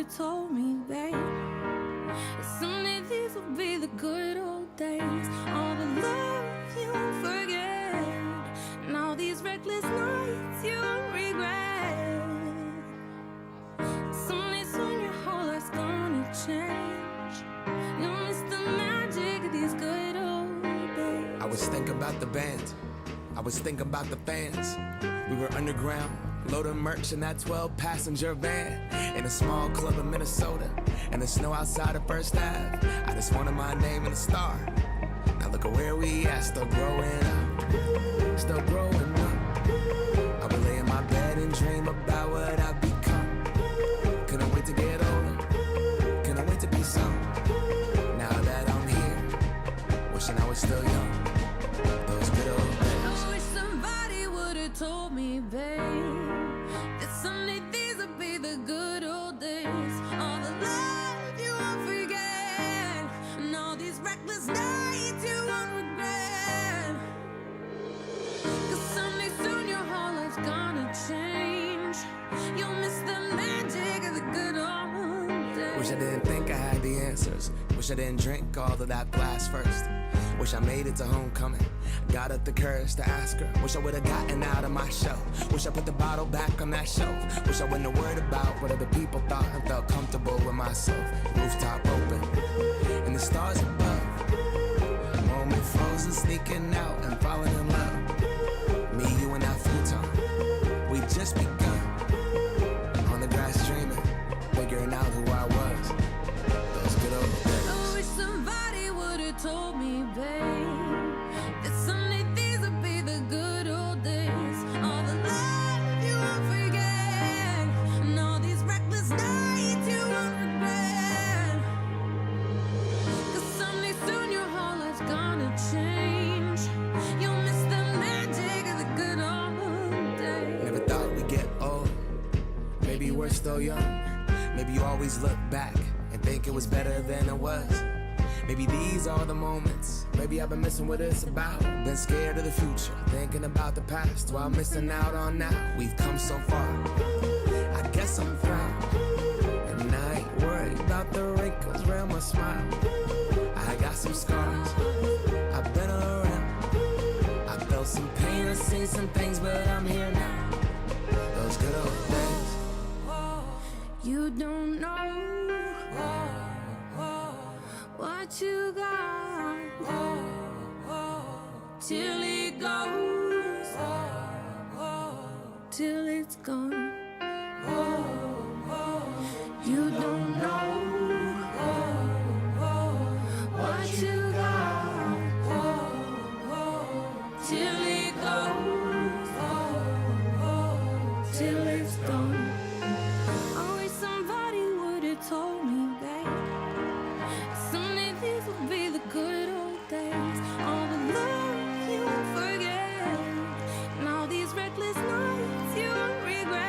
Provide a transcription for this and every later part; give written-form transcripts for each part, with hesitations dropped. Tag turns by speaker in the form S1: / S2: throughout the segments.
S1: would've told me, babe, that someday these will be the good old days. All the love you won't forget, and all these reckless nights you won't regret. Someday soon your whole life's gonna change. You'll miss the magic of these good old days.
S2: I was thinking about the band, I was thinking about the fans. We were underground, loading merch in that 12-passenger van, in a small club in Minnesota, and the snow outside of First Ave. I just wanted my name and a star. Now look at where we at, still growing up, still growing up. I would lay in my bed and dream about what I've become. Couldn't wait to get older, couldn't wait to be some. Now that I'm here, wishing I was still young. Those good old days.
S1: I wish somebody would've told me, babe, that someday these would be the good old days. All the love you won't forget, and all these reckless nights you won't regret. Cause someday soon your whole life's gonna change. You'll miss the magic of the good old days.
S2: Wish I didn't think I had the answers. Wish I didn't drink all of that blast first. Wish I made it to homecoming, got up the courage to ask her. Wish I would've gotten out of my shell. Wish I put the bottle back on that shelf. Wish I wouldn't have worried about what other people thought and felt comfortable with myself. Rooftop open, and the stars above. Moment frozen, sneaking out and falling in love. Me, you, and that futon, we just begun. On the grass dreaming, figuring out who I was. Those good old days.
S1: I wish somebody would've told me, babe, that someday these would be the good old days. All the love you won't forget, and all these reckless nights you won't regret. Cause someday soon your whole life's gonna change. You'll miss the magic of the good old days.
S2: Never thought we'd get old. Maybe we're still young. Maybe you always look back and think it was better than it was. Maybe these are the moments. Maybe I've been missing what it's about. Been scared of the future, thinking about the past while missing out on now. We've come so far, I guess I'm proud. And I ain't worried about the wrinkles around my smile. I got some scars, I've been around. I felt some pain, I've seen some things, but I'm here now. Those good old days.
S1: You don't know what you got till it goes, till it's gone. You don't know what you got till it goes, till it's gone. I wish somebody would've told me, babe, someday these will be the good old days. All the love you won't forget, and all these reckless nights you won't regret.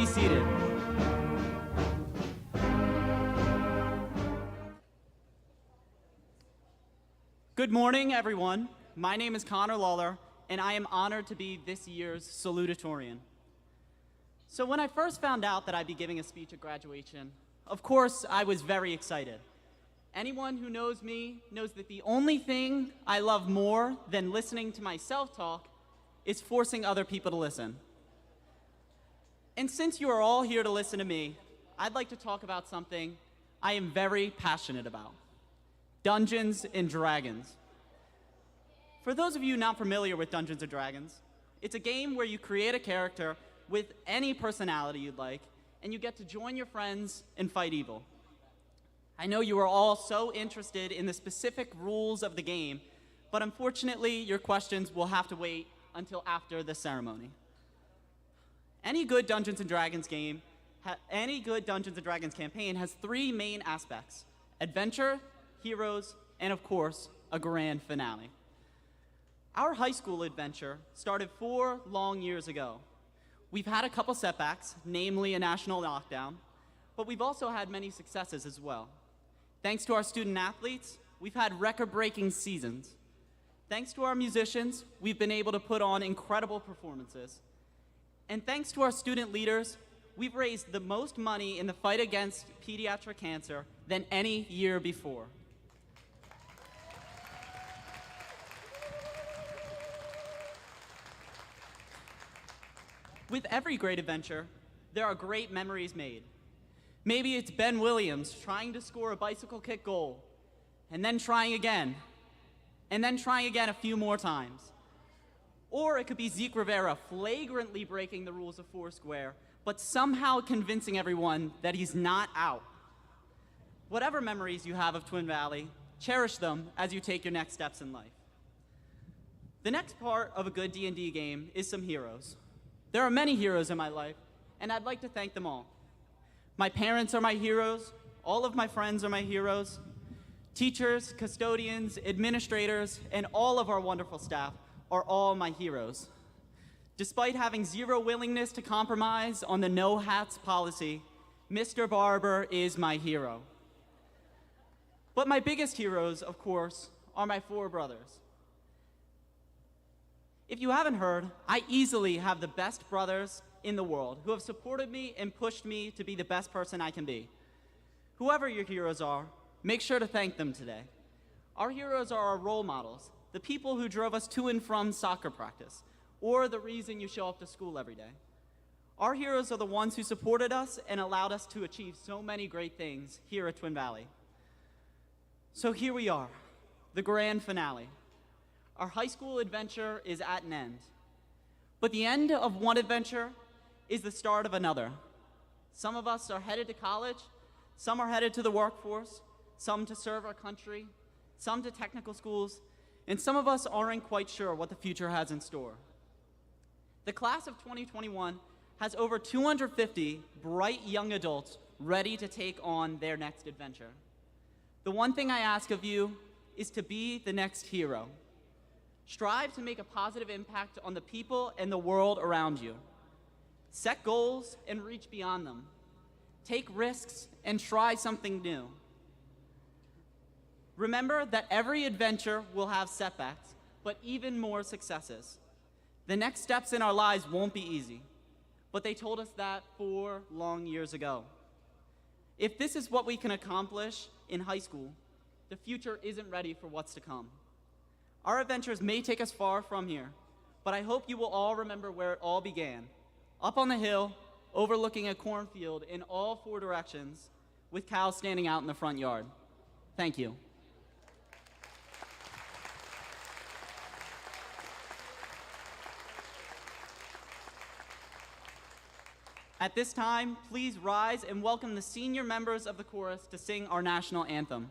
S3: be seated. Good morning, everyone. My name is Connor Lawler, and I am honored to be this year's salutatorian. So when I first found out that I'd be giving a speech at graduation, of course, I was very excited. Anyone who knows me knows that the only thing I love more than listening to myself talk is forcing other people to listen. And since you are all here to listen to me, I'd like to talk about something I am very passionate about: Dungeons and Dragons. For those of you not familiar with Dungeons and Dragons, it's a game where you create a character with any personality you'd like, and you get to join your friends and fight evil. I know you are all so interested in the specific rules of the game, but unfortunately, your questions will have to wait until after the ceremony. Any good Dungeons and Dragons campaign has three main aspects: adventure, heroes, and of course, a grand finale. Our high school adventure started 4 long years ago. We've had a couple setbacks, namely a national lockdown, but we've also had many successes as well. Thanks to our student athletes, we've had record-breaking seasons. Thanks to our musicians, we've been able to put on incredible performances. And thanks to our student leaders, we've raised the most money in the fight against pediatric cancer than any year before. With every great adventure, there are great memories made. Maybe it's Ben Williams trying to score a bicycle kick goal, and then trying again, and then trying again a few more times. Or it could be Zeke Rivera flagrantly breaking the rules of Foursquare, but somehow convincing everyone that he's not out. Whatever memories you have of Twin Valley, cherish them as you take your next steps in life. The next part of a good D&D game is some heroes. There are many heroes in my life, and I'd like to thank them all. My parents are my heroes. All of my friends are my heroes. Teachers, custodians, administrators, and all of our wonderful staff are all my heroes. Despite having zero willingness to compromise on the no hats policy, Mr. Barber is my hero. But my biggest heroes, of course, are my 4 brothers. If you haven't heard, I easily have the best brothers in the world who have supported me and pushed me to be the best person I can be. Whoever your heroes are, make sure to thank them today. Our heroes are our role models, the people who drove us to and from soccer practice, or the reason you show up to school every day. Our heroes are the ones who supported us and allowed us to achieve so many great things here at Twin Valley. So here we are, the grand finale. Our high school adventure is at an end. But the end of one adventure is the start of another. Some of us are headed to college, some are headed to the workforce, some to serve our country, some to technical schools, and some of us aren't quite sure what the future has in store. The class of 2021 has over 250 bright young adults ready to take on their next adventure. The one thing I ask of you is to be the next hero. Strive to make a positive impact on the people and the world around you. Set goals and reach beyond them. Take risks and try something new. Remember that every adventure will have setbacks, but even more successes. The next steps in our lives won't be easy, but they told us that 4 long years ago. If this is what we can accomplish in high school, the future isn't ready for what's to come. Our adventures may take us far from here, but I hope you will all remember where it all began. Up on the hill, overlooking a cornfield in all 4 directions, with cows standing out in the front yard. Thank you. At this time, please rise and welcome the senior members of the chorus to sing our national anthem.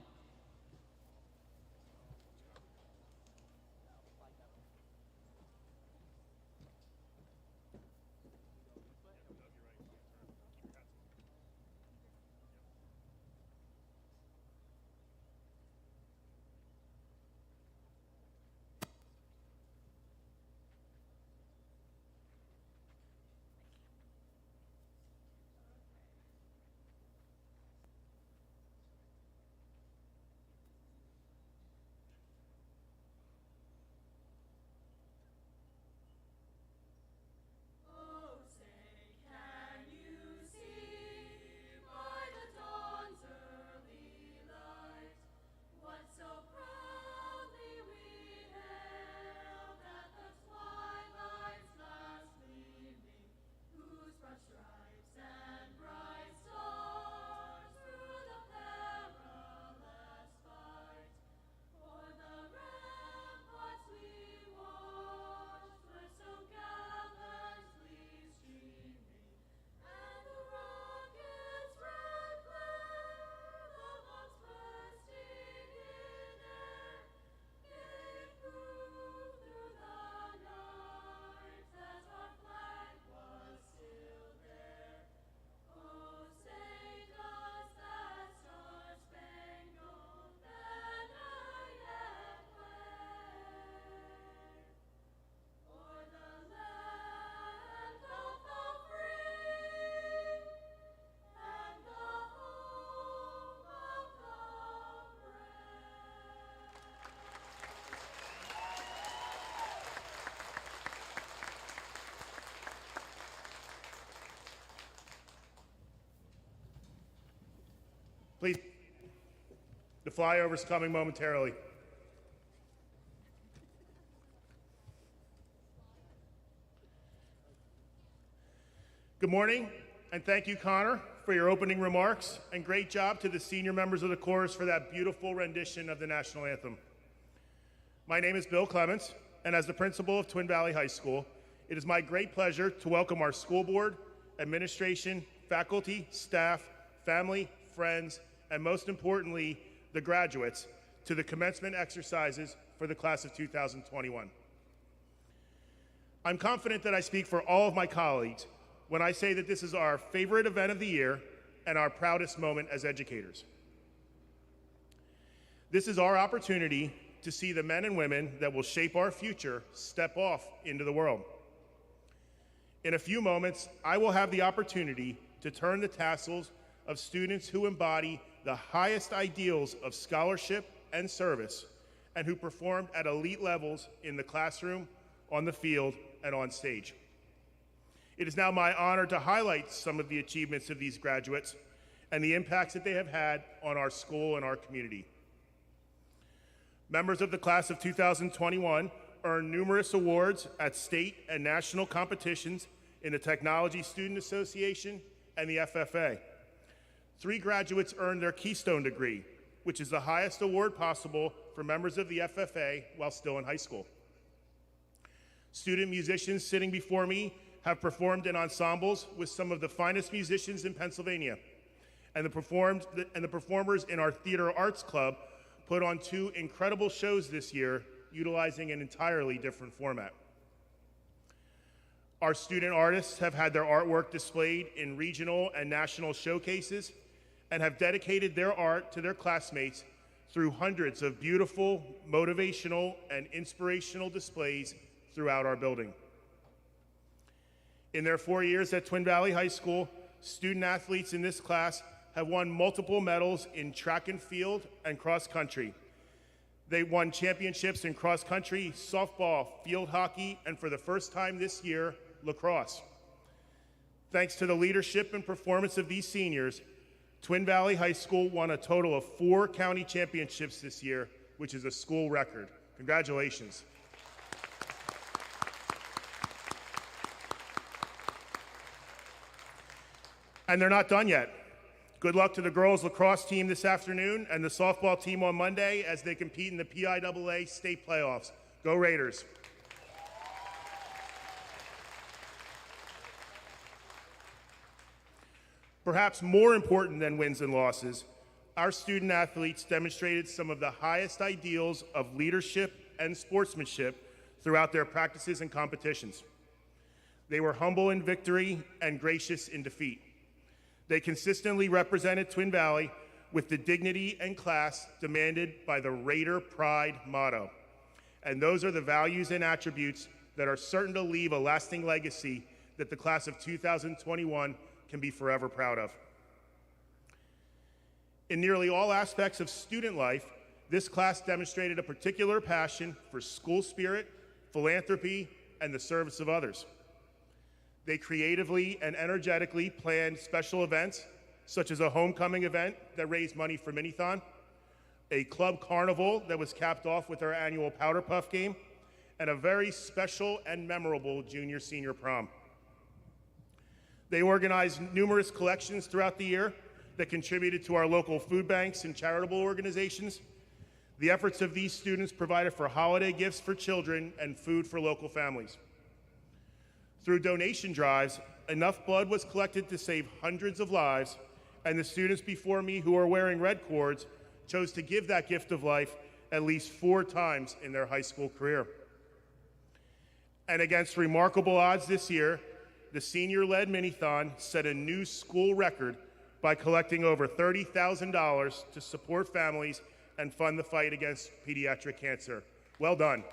S4: Please, the flyover's coming momentarily. Good morning, and thank you, Connor, for your opening remarks, and great job to the senior members of the chorus for that beautiful rendition of the national anthem. My name is Bill Clements, and as the principal of Twin Valley High School, it is my great pleasure to welcome our school board, administration, faculty, staff, family, friends, and most importantly, the graduates, to the commencement exercises for the class of 2021. I'm confident that I speak for all of my colleagues when I say that this is our favorite event of the year and our proudest moment as educators. This is our opportunity to see the men and women that will shape our future step off into the world. In a few moments, I will have the opportunity to turn the tassels of students who embody the highest ideals of scholarship and service and who performed at elite levels in the classroom, on the field, and on stage. It is now my honor to highlight some of the achievements of these graduates and the impacts that they have had on our school and our community. Members of the class of 2021 earned numerous awards at state and national competitions in the Technology Student Association and the FFA. 3 graduates earned their Keystone degree, which is the highest award possible for members of the FFA while still in high school. Student musicians sitting before me have performed in ensembles with some of the finest musicians in Pennsylvania, and the performers in our Theater Arts Club put on 2 incredible shows this year utilizing an entirely different format. Our student artists have had their artwork displayed in regional and national showcases and have dedicated their art to their classmates through hundreds of beautiful, motivational, and inspirational displays throughout our building. In their 4 years at Twin Valley High School, student athletes in this class have won multiple medals in track and field and cross country. They won championships in cross country, softball, field hockey, and for the first time this year, lacrosse. Thanks to the leadership and performance of these seniors, Twin Valley High School won a total of 4 county championships this year, which is a school record. Congratulations. And they're not done yet. Good luck to the girls lacrosse team this afternoon and the softball team on Monday as they compete in the PIAA state playoffs. Go Raiders. Perhaps more important than wins and losses, our student athletes demonstrated some of the highest ideals of leadership and sportsmanship throughout their practices and competitions. They were humble in victory and gracious in defeat. They consistently represented Twin Valley with the dignity and class demanded by the Raider Pride motto. And those are the values and attributes that are certain to leave a lasting legacy that the class of 2021 can be forever proud of. In nearly all aspects of student life, this class demonstrated a particular passion for school spirit, philanthropy, and the service of others. They creatively and energetically planned special events, such as a homecoming event that raised money for Minithon, a club carnival that was capped off with our annual Powder Puff game, and a very special and memorable junior-senior prom. They organized numerous collections throughout the year that contributed to our local food banks and charitable organizations. The efforts of these students provided for holiday gifts for children and food for local families. Through donation drives, enough blood was collected to save hundreds of lives, and the students before me who are wearing red cords chose to give that gift of life at least 4 times in their high school career. And against remarkable odds this year, the senior-led Minithon set a new school record by collecting over $30,000 to support families and fund the fight against pediatric cancer. Well done.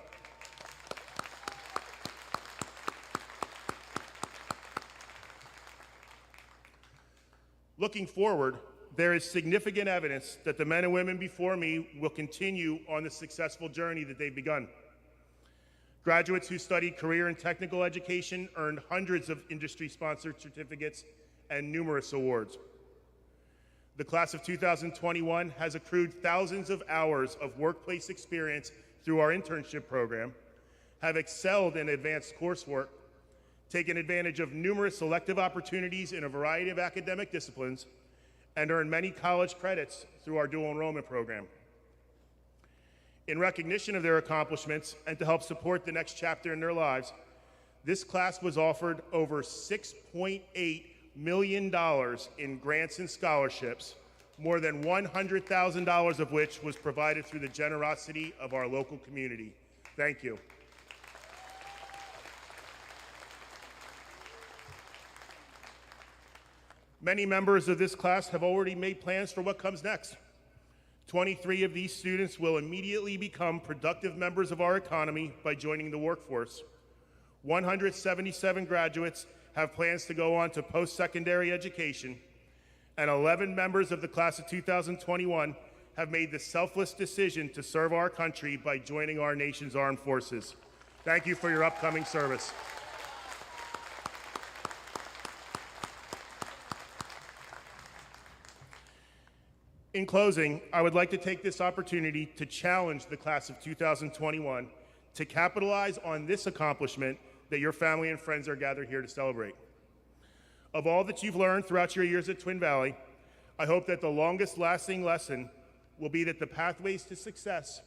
S4: Looking forward, there is significant evidence that the men and women before me will continue on the successful journey that they've begun. Graduates who studied career and technical education earned hundreds of industry-sponsored certificates and numerous awards. The class of 2021 has accrued thousands of hours of workplace experience through our internship program, have excelled in advanced coursework, taken advantage of numerous elective opportunities in a variety of academic disciplines, and earned many college credits through our dual enrollment program. In recognition of their accomplishments and to help support the next chapter in their lives, this class was offered over $6.8 million in grants and scholarships, more than $100,000 of which was provided through the generosity of our local community. Thank you. Many members of this class have already made plans for what comes next. 23 of these students will immediately become productive members of our economy by joining the workforce. 177 graduates have plans to go on to post-secondary education, and 11 members of the class of 2021 have made the selfless decision to serve our country by joining our nation's armed forces. Thank you for your upcoming service. In closing, I would like to take this opportunity to challenge the class of 2021 to capitalize on this accomplishment that your family and friends are gathered here to celebrate. Of all that you've learned throughout your years at Twin Valley, I hope that the longest lasting lesson will be that the pathways to success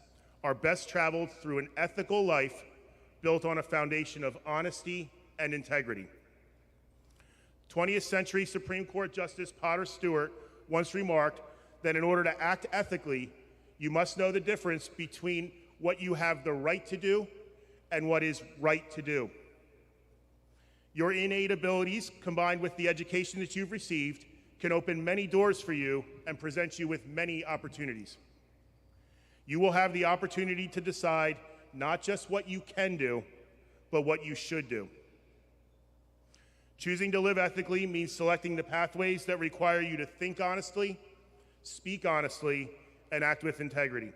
S4: are best traveled through an ethical life built on a foundation of honesty and integrity. 20th century Supreme Court Justice Potter Stewart once remarked that in order to act ethically, you must know the difference between what you have the right to do and what is right to do. Your innate abilities, combined with the education that you've received, can open many doors for you and present you with many opportunities. You will have the opportunity to decide not just what you can do, but what you should do. Choosing to live ethically means selecting the pathways that require you to think honestly, speak honestly, and act with integrity.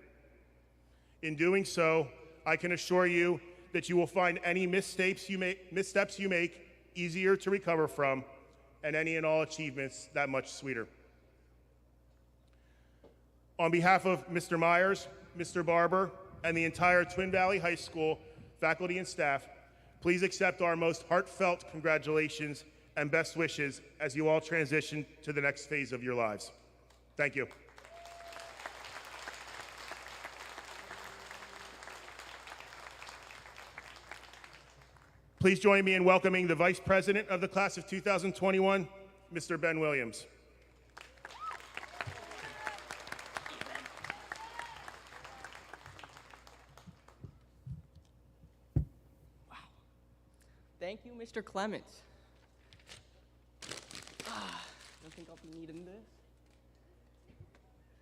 S4: In doing so, I can assure you that you will find any missteps you make easier to recover from, and any and all achievements that much sweeter. On behalf of Mr. Myers, Mr. Barber, and the entire Twin Valley High School faculty and staff, please accept our most heartfelt congratulations and best wishes as you all transition to the next phase of your lives. Thank you. Please join me in welcoming the Vice President of the Class of 2021, Mr. Ben Williams.
S5: Wow. Thank you, Mr. Clements. Don't think I'll be needing this.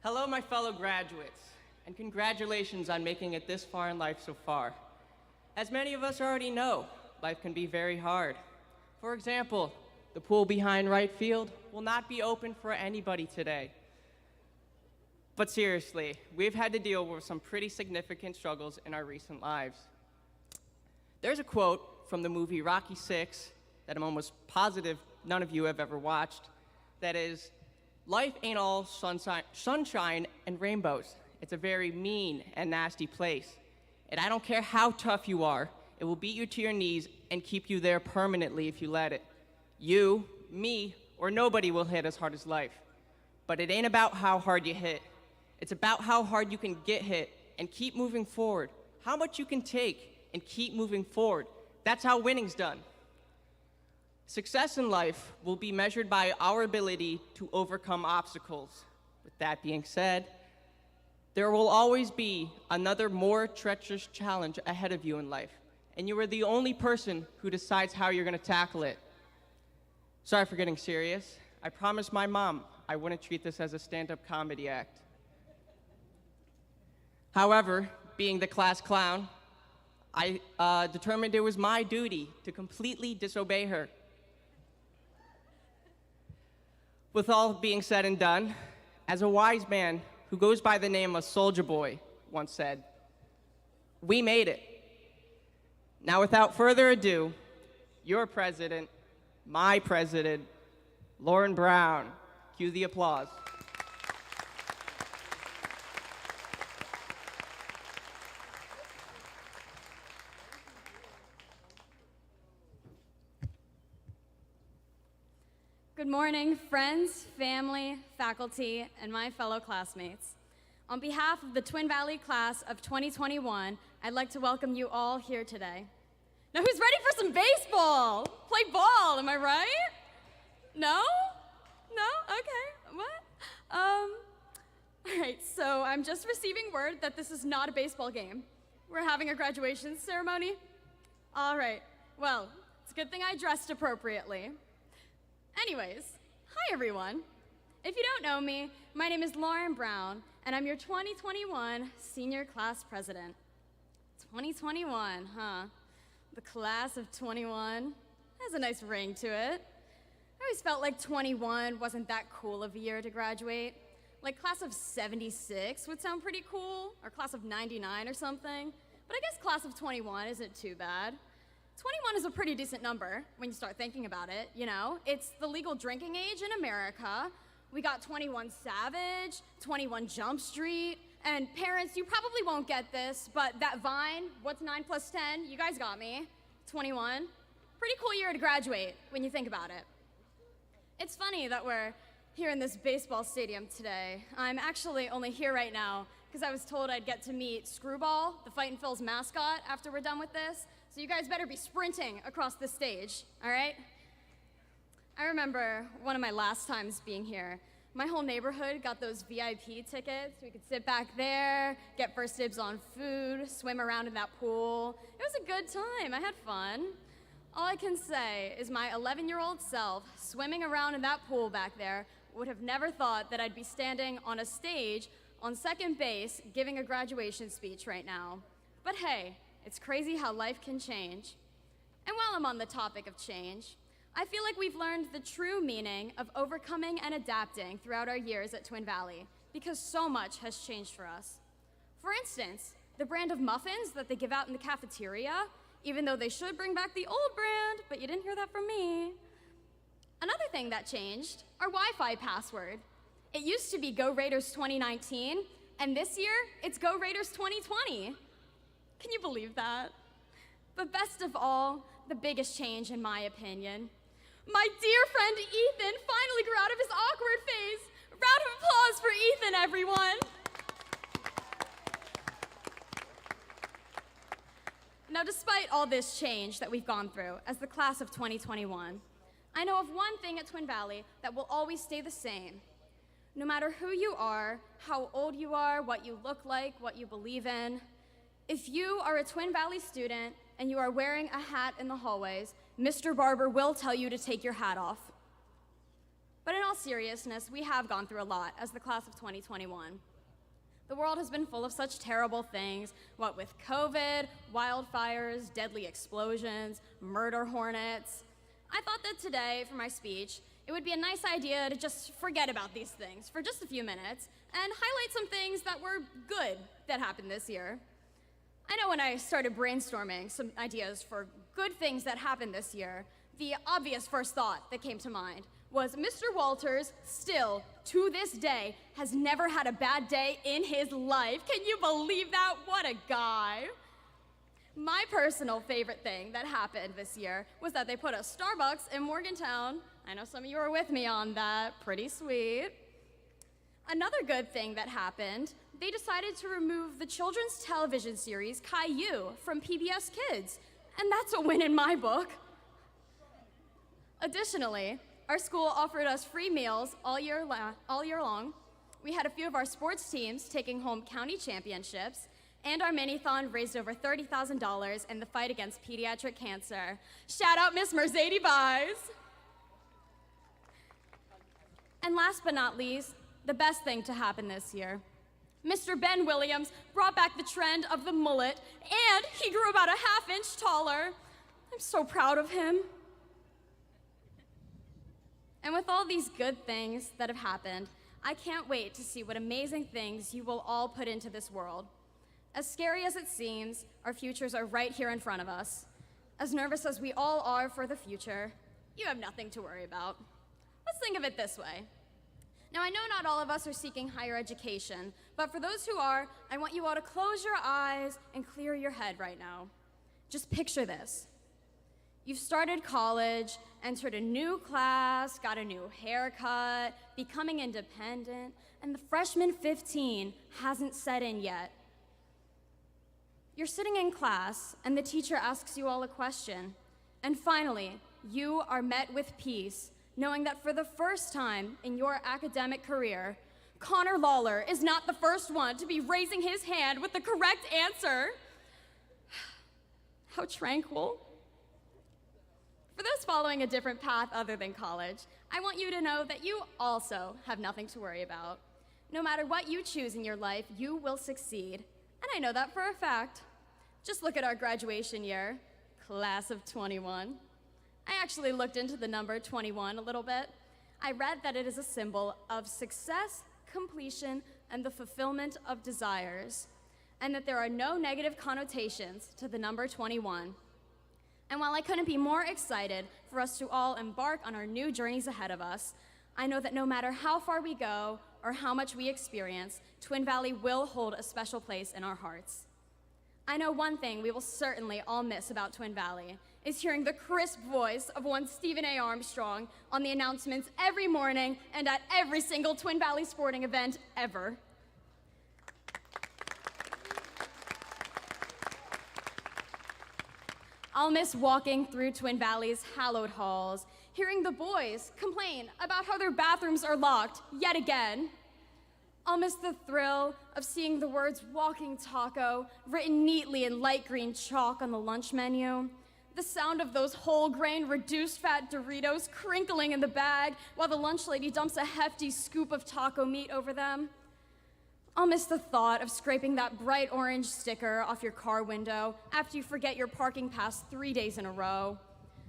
S5: Hello, my fellow graduates, and congratulations on making it this far in life so far. As many of us already know, life can be very hard. For example, the pool behind right field will not be open for anybody today. But seriously, we've had to deal with some pretty significant struggles in our recent lives. There's a quote from the movie Rocky VI that I'm almost positive none of you have ever watched, that is, "Life ain't all sunshine and rainbows. It's a very mean and nasty place. And I don't care how tough you are, it will beat you to your knees and keep you there permanently if you let it. You, me, or nobody will hit as hard as life. But it ain't about how hard you hit. It's about how hard you can get hit and keep moving forward. How much you can take and keep moving forward. That's how winning's done." Success in life will be measured by our ability to overcome obstacles. With that being said, there will always be another more treacherous challenge ahead of you in life, and you are the only person who decides how you're going to tackle it. Sorry for getting serious. I promised my mom I wouldn't treat this as a stand-up comedy act. However, being the class clown, I determined it was my duty to completely disobey her. With all being said and done, as a wise man who goes by the name of Soulja Boy once said, we made it. Now, without further ado, your president, my president, Lauren Brown. Cue the applause.
S6: Good morning, friends, family, faculty, and my fellow classmates. On behalf of the Twin Valley class of 2021, I'd like to welcome you all here today. Now, who's ready for some baseball? Play ball, am I right? No? No? Okay, what? All right, so I'm just receiving word that this is not a baseball game. We're having a graduation ceremony. All right, well, it's a good thing I dressed appropriately. Anyways, hi everyone. If you don't know me, my name is Lauren Brown, and I'm your 2021 senior class president. 2021, huh? The class of 21 has a nice ring to it. I always felt like 21 wasn't that cool of a year to graduate. Like class of 76 would sound pretty cool, or class of 99 or something. But I guess class of 21 isn't too bad. 21 is a pretty decent number when you start thinking about it, you know? It's the legal drinking age in America. We got 21 Savage, 21 Jump Street, and parents, you probably won't get this, but that Vine, what's 9 plus 10? You guys got me. 21. Pretty cool year to graduate when you think about it. It's funny that we're here in this baseball stadium today. I'm actually only here right now because I was told I'd get to meet Screwball, the Fightin' Phil's mascot, after we're done with this. So you guys better be sprinting across the stage, all right? I remember one of my last times being here. My whole neighborhood got those VIP tickets. We could sit back there, get first dibs on food, swim around in that pool. It was a good time. I had fun. All I can say is my 11-year-old self swimming around in that pool back there would have never thought that I'd be standing on a stage on second base giving a graduation speech right now. But hey, it's crazy how life can change. And while I'm on the topic of change, I feel like we've learned the true meaning of overcoming and adapting throughout our years at Twin Valley, because so much has changed for us. For instance, the brand of muffins that they give out in the cafeteria, even though they should bring back the old brand, but you didn't hear that from me. Another thing that changed, our Wi-Fi password. It used to be Go Raiders 2019, and this year, it's Go Raiders 2020. Can you believe that? But best of all, the biggest change in my opinion, my dear friend Ethan finally grew out of his awkward phase. Round of applause for Ethan, everyone. Now, despite all this change that we've gone through as the class of 2021, I know of one thing at Twin Valley that will always stay the same. No matter who you are, how old you are, what you look like, what you believe in, if you are a Twin Valley student and you are wearing a hat in the hallways, Mr. Barber will tell you to take your hat off. But in all seriousness, we have gone through a lot as the class of 2021. The world has been full of such terrible things, what with COVID, wildfires, deadly explosions, murder hornets. I thought that today, for my speech, it would be a nice idea to just forget about these things for just a few minutes and highlight some things that were good that happened this year. I know when I started brainstorming some ideas for good things that happened this year, the obvious first thought that came to mind was Mr. Walters still, to this day, has never had a bad day in his life. Can you believe that? What a guy. My personal favorite thing that happened this year was that they put a Starbucks in Morgantown. I know some of you are with me on that. Pretty sweet. Another good thing that happened, they decided to remove the children's television series Caillou from PBS Kids, and that's a win in my book. Additionally, our school offered us free meals all year long. We had a few of our sports teams taking home county championships, and our mini-thon raised over $30,000 in the fight against pediatric cancer. Shout out Miss Mercedes Buys. And last but not least, the best thing to happen this year. Mr. Ben Williams brought back the trend of the mullet, and he grew about a half-inch taller. I'm so proud of him. And with all these good things that have happened, I can't wait to see what amazing things you will all put into this world. As scary as it seems, our futures are right here in front of us. As nervous as we all are for the future, you have nothing to worry about. Let's think of it this way. Now, I know not all of us are seeking higher education, but for those who are, I want you all to close your eyes and clear your head right now. Just picture this. You've started college, entered a new class, got a new haircut, becoming independent, and the freshman 15 hasn't set in yet. You're sitting in class, and the teacher asks you all a question. And finally, you are met with peace, knowing that for the first time in your academic career, Connor Lawler is not the first one to be raising his hand with the correct answer. How tranquil. For those following a different path other than college, I want you to know that you also have nothing to worry about. No matter what you choose in your life, you will succeed. And I know that for a fact. Just look at our graduation year, class of 21. I actually looked into the number 21 a little bit. I read that it is a symbol of success, completion, and the fulfillment of desires, and that there are no negative connotations to the number 21. And while I couldn't be more excited for us to all embark on our new journeys ahead of us, I know that no matter how far we go or how much we experience, Twin Valley will hold a special place in our hearts. I know one thing we will certainly all miss about Twin Valley is hearing the crisp voice of one Stephen A. Armstrong on the announcements every morning and at every single Twin Valley sporting event ever. I'll miss walking through Twin Valley's hallowed halls, hearing the boys complain about how their bathrooms are locked yet again. I'll miss the thrill of seeing the words walking taco written neatly in light green chalk on the lunch menu, the sound of those whole grain reduced fat Doritos crinkling in the bag while the lunch lady dumps a hefty scoop of taco meat over them. I'll miss the thought of scraping that bright orange sticker off your car window after you forget your parking pass 3 days in a row,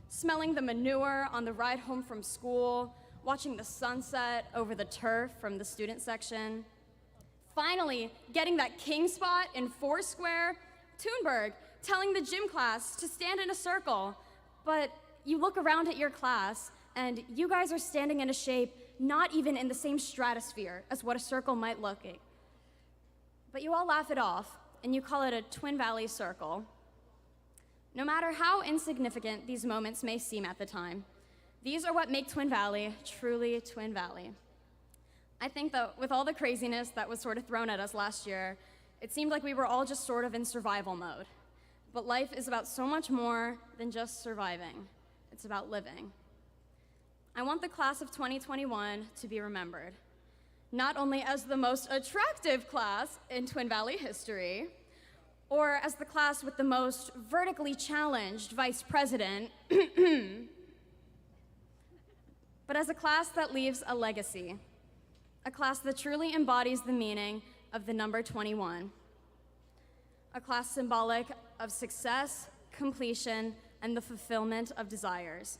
S6: smelling the manure on the ride home from school, watching the sunset over the turf from the student section. Finally, getting that king spot in Foursquare, Thunberg, telling the gym class to stand in a circle, but you look around at your class and you guys are standing in a shape not even in the same stratosphere as what a circle might look like. But you all laugh it off, and you call it a Twin Valley circle. No matter how insignificant these moments may seem at the time, these are what make Twin Valley truly Twin Valley. I think that with all the craziness that was sort of thrown at us last year, it seemed like we were all just sort of in survival mode. But life is about so much more than just surviving. It's about living. I want the class of 2021 to be remembered, not only as the most attractive class in Twin Valley history, or as the class with the most vertically challenged vice president, but as a class that leaves a legacy, a class that truly embodies the meaning of the number 21, a class symbolic of success, completion, and the fulfillment of desires,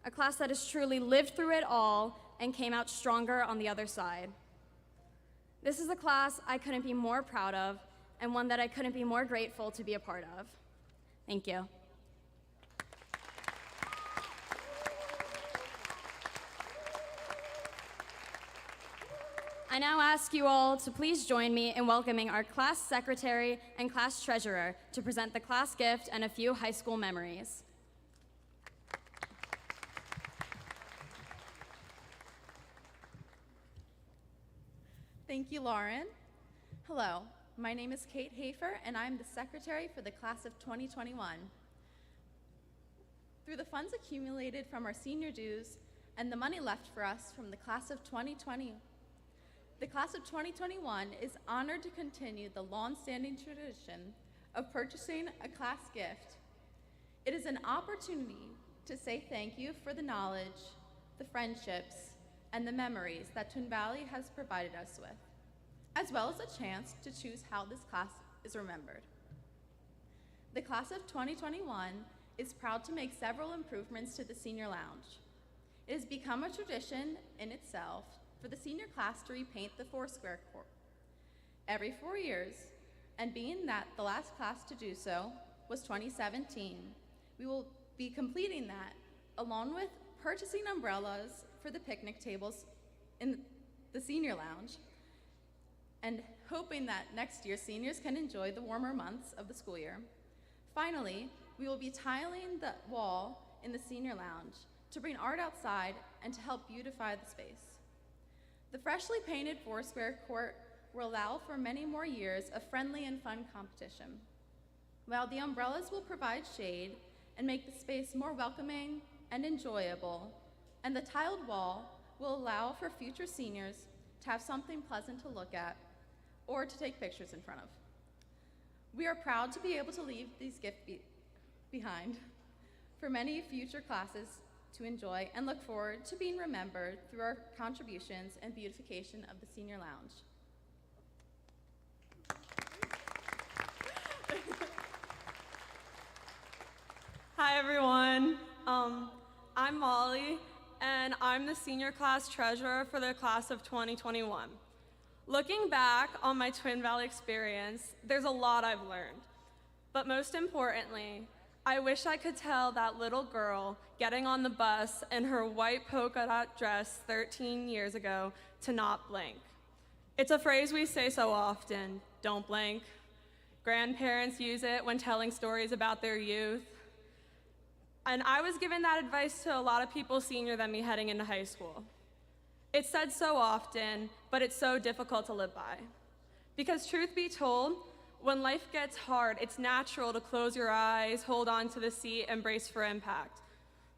S6: a class that has truly lived through it all and came out stronger on the other side. This is a class I couldn't be more proud of, and one that I couldn't be more grateful to be a part of. Thank you. I now ask you all to please join me in welcoming our class secretary and class treasurer to present the class gift and a few high school memories.
S7: Thank you, Lauren. Hello, my name is Kate Hafer, and I'm the secretary for the class of 2021. Through the funds accumulated from our senior dues and the money left for us from the class of 2020, the class of 2021 is honored to continue the long-standing tradition of purchasing a class gift. It is an opportunity to say thank you for the knowledge, the friendships, and the memories that Twin Valley has provided us with, as well as a chance to choose how this class is remembered. The class of 2021 is proud to make several improvements to the senior lounge. It has become a tradition in itself for the senior class to repaint the Foursquare court every 4 years, and being that the last class to do so was 2017, we will be completing that along with purchasing umbrellas for the picnic tables in the senior lounge, and hoping that next year seniors can enjoy the warmer months of the school year. Finally, we will be tiling the wall in the senior lounge to bring art outside and to help beautify the space. The freshly painted four-square court will allow for many more years of friendly and fun competition, while the umbrellas will provide shade and make the space more welcoming and enjoyable, and the tiled wall will allow for future seniors to have something pleasant to look at or to take pictures in front of. We are proud to be able to leave these gifts behind for many future classes to enjoy and look forward to being remembered through our contributions and beautification of the senior lounge.
S8: Hi everyone, I'm Molly, and I'm the senior class treasurer for the class of 2021. Looking back on my Twin Valley experience, there's a lot I've learned. But most importantly, I wish I could tell that little girl getting on the bus in her white polka dot dress 13 years ago to not blink. It's a phrase we say so often, don't blink. Grandparents use it when telling stories about their youth. And I was given that advice to a lot of people senior than me heading into high school. It's said so often, but it's so difficult to live by. Because truth be told, when life gets hard, it's natural to close your eyes, hold on to the seat, and brace for impact.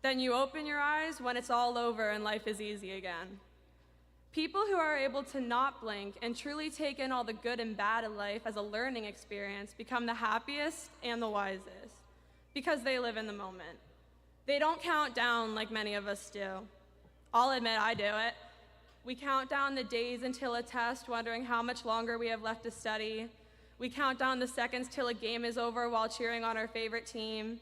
S8: Then you open your eyes when it's all over and life is easy again. People who are able to not blink and truly take in all the good and bad in life as a learning experience become the happiest and the wisest, because they live in the moment. They don't count down like many of us do. I'll admit I do it. We count down the days until a test, wondering how much longer we have left to study. We count down the seconds till a game is over while cheering on our favorite team.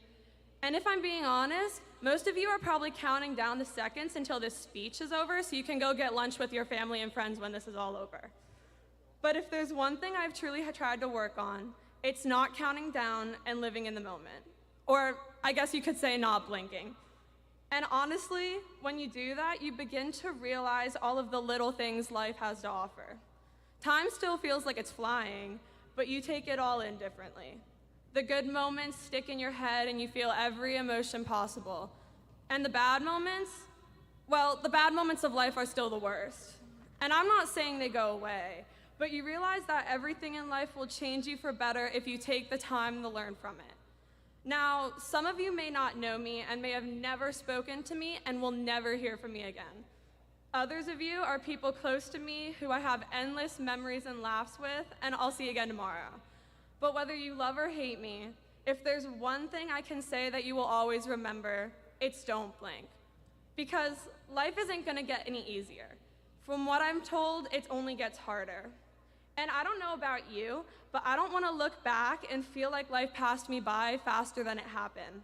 S8: And if I'm being honest, most of you are probably counting down the seconds until this speech is over so you can go get lunch with your family and friends when this is all over. But if there's one thing I've truly tried to work on, it's not counting down and living in the moment. Or I guess you could say not blinking. And honestly, when you do that, you begin to realize all of the little things life has to offer. Time still feels like it's flying, but you take it all in differently. The good moments stick in your head and you feel every emotion possible. And the bad moments, well, the bad moments of life are still the worst. And I'm not saying they go away, but you realize that everything in life will change you for better if you take the time to learn from it. Now, some of you may not know me and may have never spoken to me and will never hear from me again. Others of you are people close to me who I have endless memories and laughs with, and I'll see you again tomorrow. But whether you love or hate me, if there's one thing I can say that you will always remember, it's don't blink. Because life isn't gonna get any easier. From what I'm told, it only gets harder. And I don't know about you, but I don't wanna look back and feel like life passed me by faster than it happened.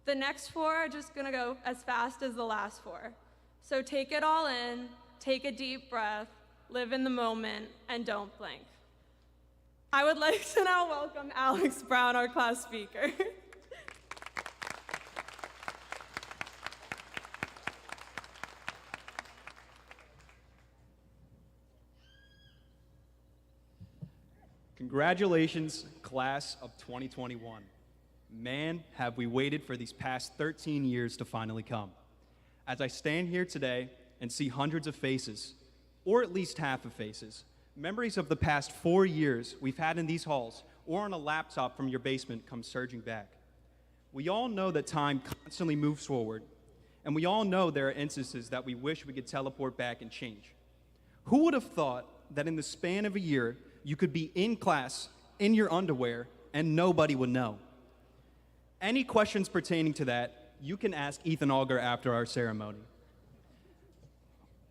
S8: The next 4 are just gonna go as fast as the last 4. So take it all in, take a deep breath, live in the moment, and don't blink. I would like to now welcome Alex Brown, our class speaker.
S9: Congratulations, class of 2021. Man, have we waited for these past 13 years to finally come. As I stand here today and see hundreds of faces, or at least half of faces, memories of the past 4 years we've had in these halls or on a laptop from your basement come surging back. We all know that time constantly moves forward, and we all know there are instances that we wish we could teleport back and change. Who would have thought that in the span of a year, you could be in class, in your underwear, and nobody would know? Any questions pertaining to that, you can ask Ethan Auger after our ceremony.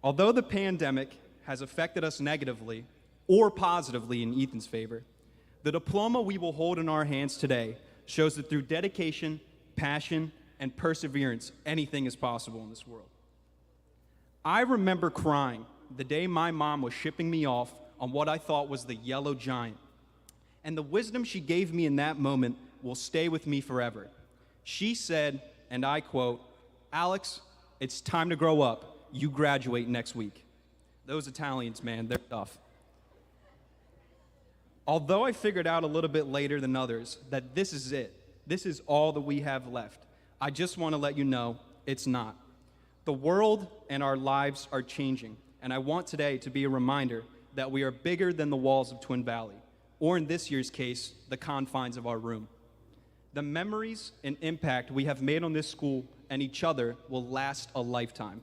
S9: Although the pandemic has affected us negatively or positively in Ethan's favor, the diploma we will hold in our hands today shows that through dedication, passion, and perseverance, anything is possible in this world. I remember crying the day my mom was shipping me off on what I thought was the yellow giant. And the wisdom she gave me in that moment will stay with me forever. She said, and I quote, "Alex, it's time to grow up. You graduate next week." Those Italians, man, they're tough. Although I figured out a little bit later than others that this is it, this is all that we have left. I just want to let you know it's not. The world and our lives are changing, and I want today to be a reminder that we are bigger than the walls of Twin Valley, or in this year's case, the confines of our room. The memories and impact we have made on this school and each other will last a lifetime.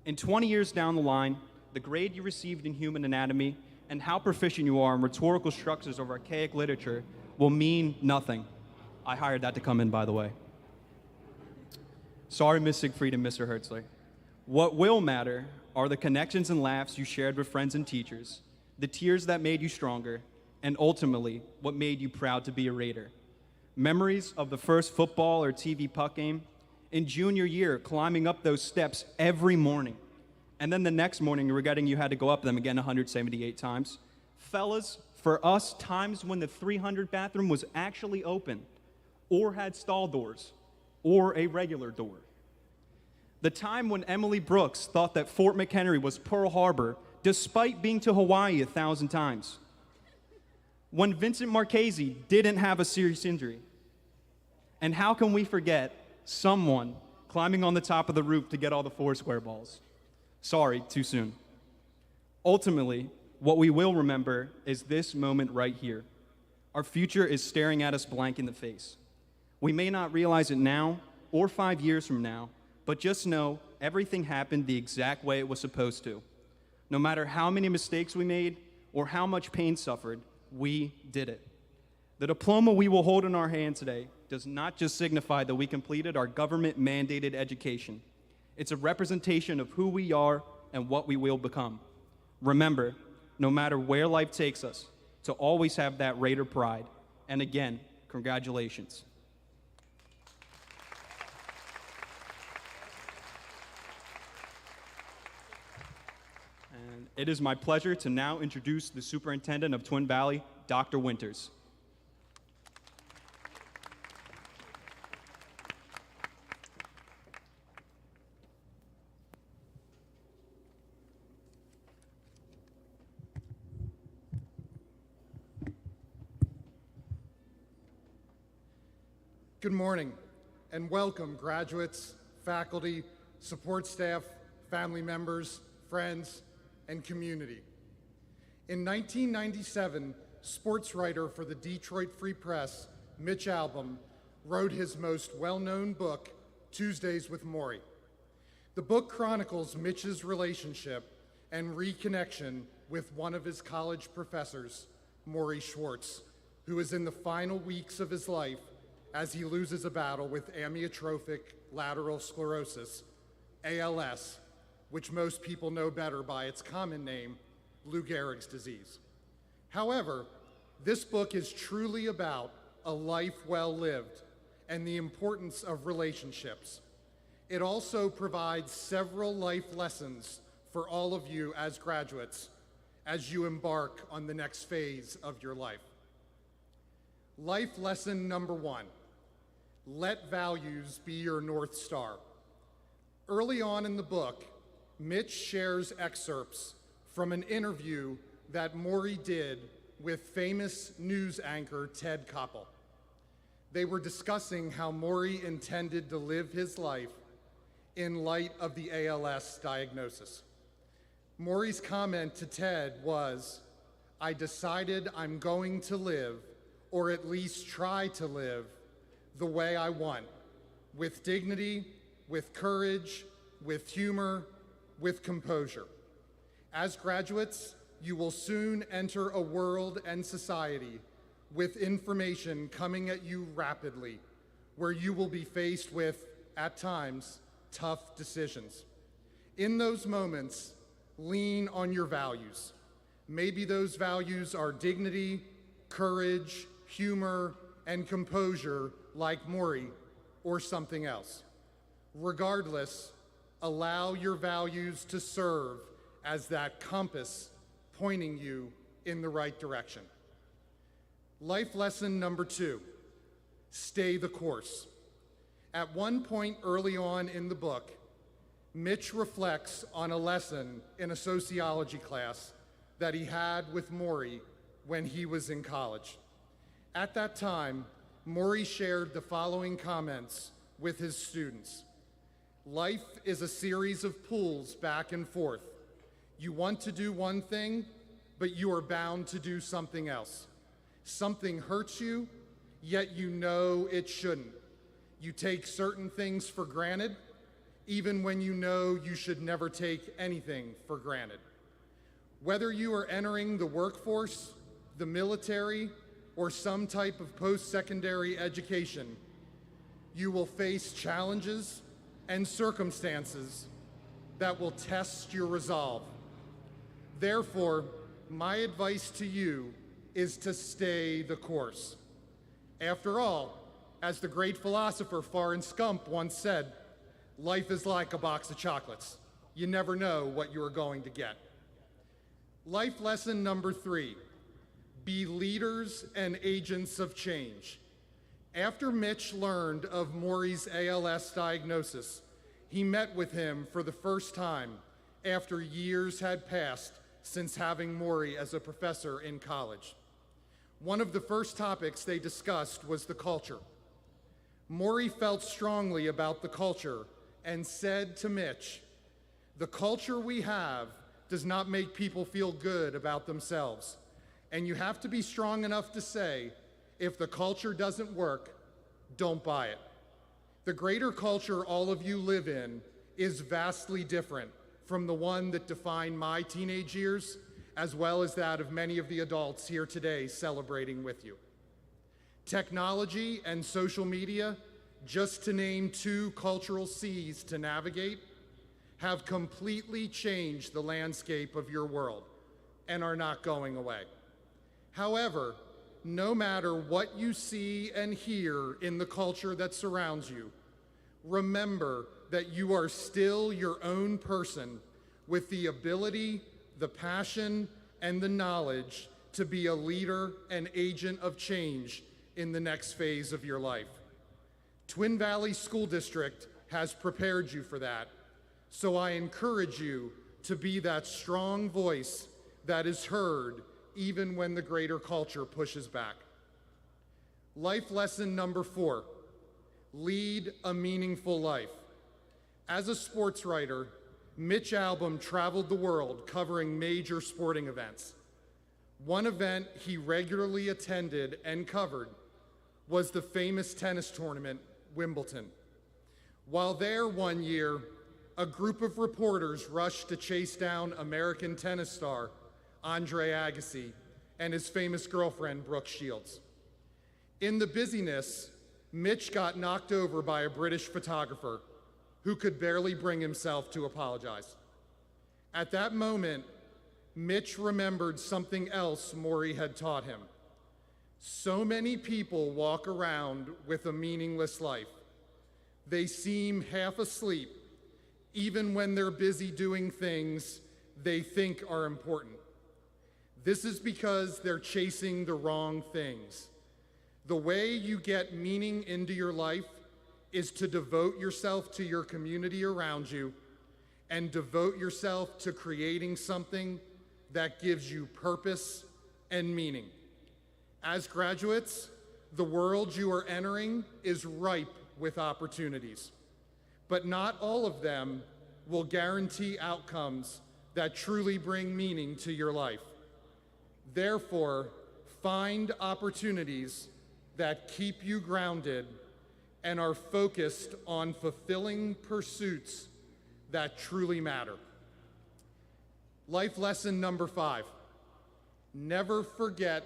S9: In 20 years down the line, the grade you received in human anatomy and how proficient you are in rhetorical structures of archaic literature will mean nothing. I hired that to come in, by the way. Sorry, Miss Siegfried and Mr. Hertzler. What will matter are the connections and laughs you shared with friends and teachers, the tears that made you stronger, and ultimately, what made you proud to be a Raider. Memories of the first football or TV puck game, in junior year, climbing up those steps every morning, and then the next morning regretting you had to go up them again 178 times. Fellas, for us, times when the 300 bathroom was actually open, or had stall doors, or a regular door. The time when Emily Brooks thought that Fort McHenry was Pearl Harbor, despite being to Hawaii 1,000 times. When Vincent Marchese didn't have a serious injury. And how can we forget someone climbing on the top of the roof to get all the Foursquare balls? Sorry, too soon. Ultimately, what we will remember is this moment right here. Our future is staring at us blank in the face. We may not realize it now or 5 years from now, but just know everything happened the exact way it was supposed to. No matter how many mistakes we made or how much pain suffered, we did it. The diploma we will hold in our hand today does not just signify that we completed our government-mandated education. It's a representation of who we are and what we will become. Remember, no matter where life takes us, to always have that Raider pride. And again, congratulations. And it is my pleasure to now introduce the Superintendent of Twin Valley, Dr. Winters.
S10: Good morning and welcome, graduates, faculty, support staff, family members, friends, and community. In 1997, sports writer for the Detroit Free Press, Mitch Albom, wrote his most well-known book, Tuesdays with Maury. The book chronicles Mitch's relationship and reconnection with one of his college professors, Maury Schwartz, who is in the final weeks of his life as he loses a battle with amyotrophic lateral sclerosis, ALS, which most people know better by its common name, Lou Gehrig's disease. However, this book is truly about a life well lived and the importance of relationships. It also provides several life lessons for all of you as graduates as you embark on the next phase of your life. Life lesson number 1. Let values be your North Star. Early on in the book, Mitch shares excerpts from an interview that Maury did with famous news anchor Ted Koppel. They were discussing how Maury intended to live his life in light of the ALS diagnosis. Maury's comment to Ted was, "I decided I'm going to live, or at least try to live, the way I want, with dignity, with courage, with humor, with composure." As graduates, you will soon enter a world and society with information coming at you rapidly, where you will be faced with, at times, tough decisions. In those moments, lean on your values. Maybe those values are dignity, courage, humor, and composure like Maury, or something else. Regardless, allow your values to serve as that compass pointing you in the right direction. Life lesson number 2, stay the course. At one point early on in the book, Mitch reflects on a lesson in a sociology class that he had with Maury when he was in college. At that time, Maury shared the following comments with his students. Life is a series of pulls back and forth. You want to do one thing, but you are bound to do something else. Something hurts you, yet you know it shouldn't. You take certain things for granted, even when you know you should never take anything for granted. Whether you are entering the workforce, the military, or some type of post-secondary education, you will face challenges and circumstances that will test your resolve. Therefore, my advice to you is to stay the course. After all, as the great philosopher Forrest Gump once said, life is like a box of chocolates. You never know what you are going to get. Life lesson number 3, be leaders and agents of change. After Mitch learned of Maury's ALS diagnosis, he met with him for the first time after years had passed since having Maury as a professor in college. One of the first topics they discussed was the culture. Maury felt strongly about the culture and said to Mitch, "The culture we have does not make people feel good about themselves, and you have to be strong enough to say, if the culture doesn't work, don't buy it." The greater culture all of you live in is vastly different from the one that defined my teenage years, as well as that of many of the adults here today celebrating with you. Technology and social media, just to name 2 cultural seas to navigate, have completely changed the landscape of your world and are not going away. However, no matter what you see and hear in the culture that surrounds you, remember that you are still your own person with the ability, the passion, and the knowledge to be a leader and agent of change in the next phase of your life. Twin Valley School District has prepared you for that, so I encourage you to be that strong voice that is heard even when the greater culture pushes back. Life lesson number 4, lead a meaningful life. As a sports writer, Mitch Albom traveled the world covering major sporting events. One event he regularly attended and covered was the famous tennis tournament, Wimbledon. While there one year, a group of reporters rushed to chase down American tennis star Andre Agassi and his famous girlfriend, Brooke Shields. In the busyness, Mitch got knocked over by a British photographer who could barely bring himself to apologize. At that moment, Mitch remembered something else Maury had taught him. So many people walk around with a meaningless life. They seem half asleep, even when they're busy doing things they think are important. This is because they're chasing the wrong things. The way you get meaning into your life is to devote yourself to your community around you and devote yourself to creating something that gives you purpose and meaning. As graduates, the world you are entering is ripe with opportunities, but not all of them will guarantee outcomes that truly bring meaning to your life. Therefore, find opportunities that keep you grounded and are focused on fulfilling pursuits that truly matter. Life lesson number 5, never forget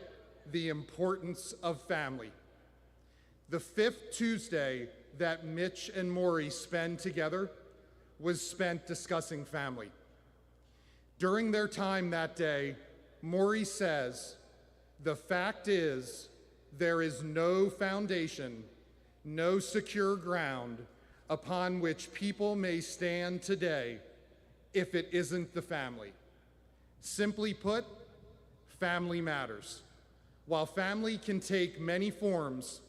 S10: the importance of family. The 5th Tuesday that Mitch and Maury spend together was spent discussing family. During their time that day, Maury says, "The fact is, there is no foundation, no secure ground upon which people may stand today if it isn't the family. Simply put, family matters. While family can take many forms,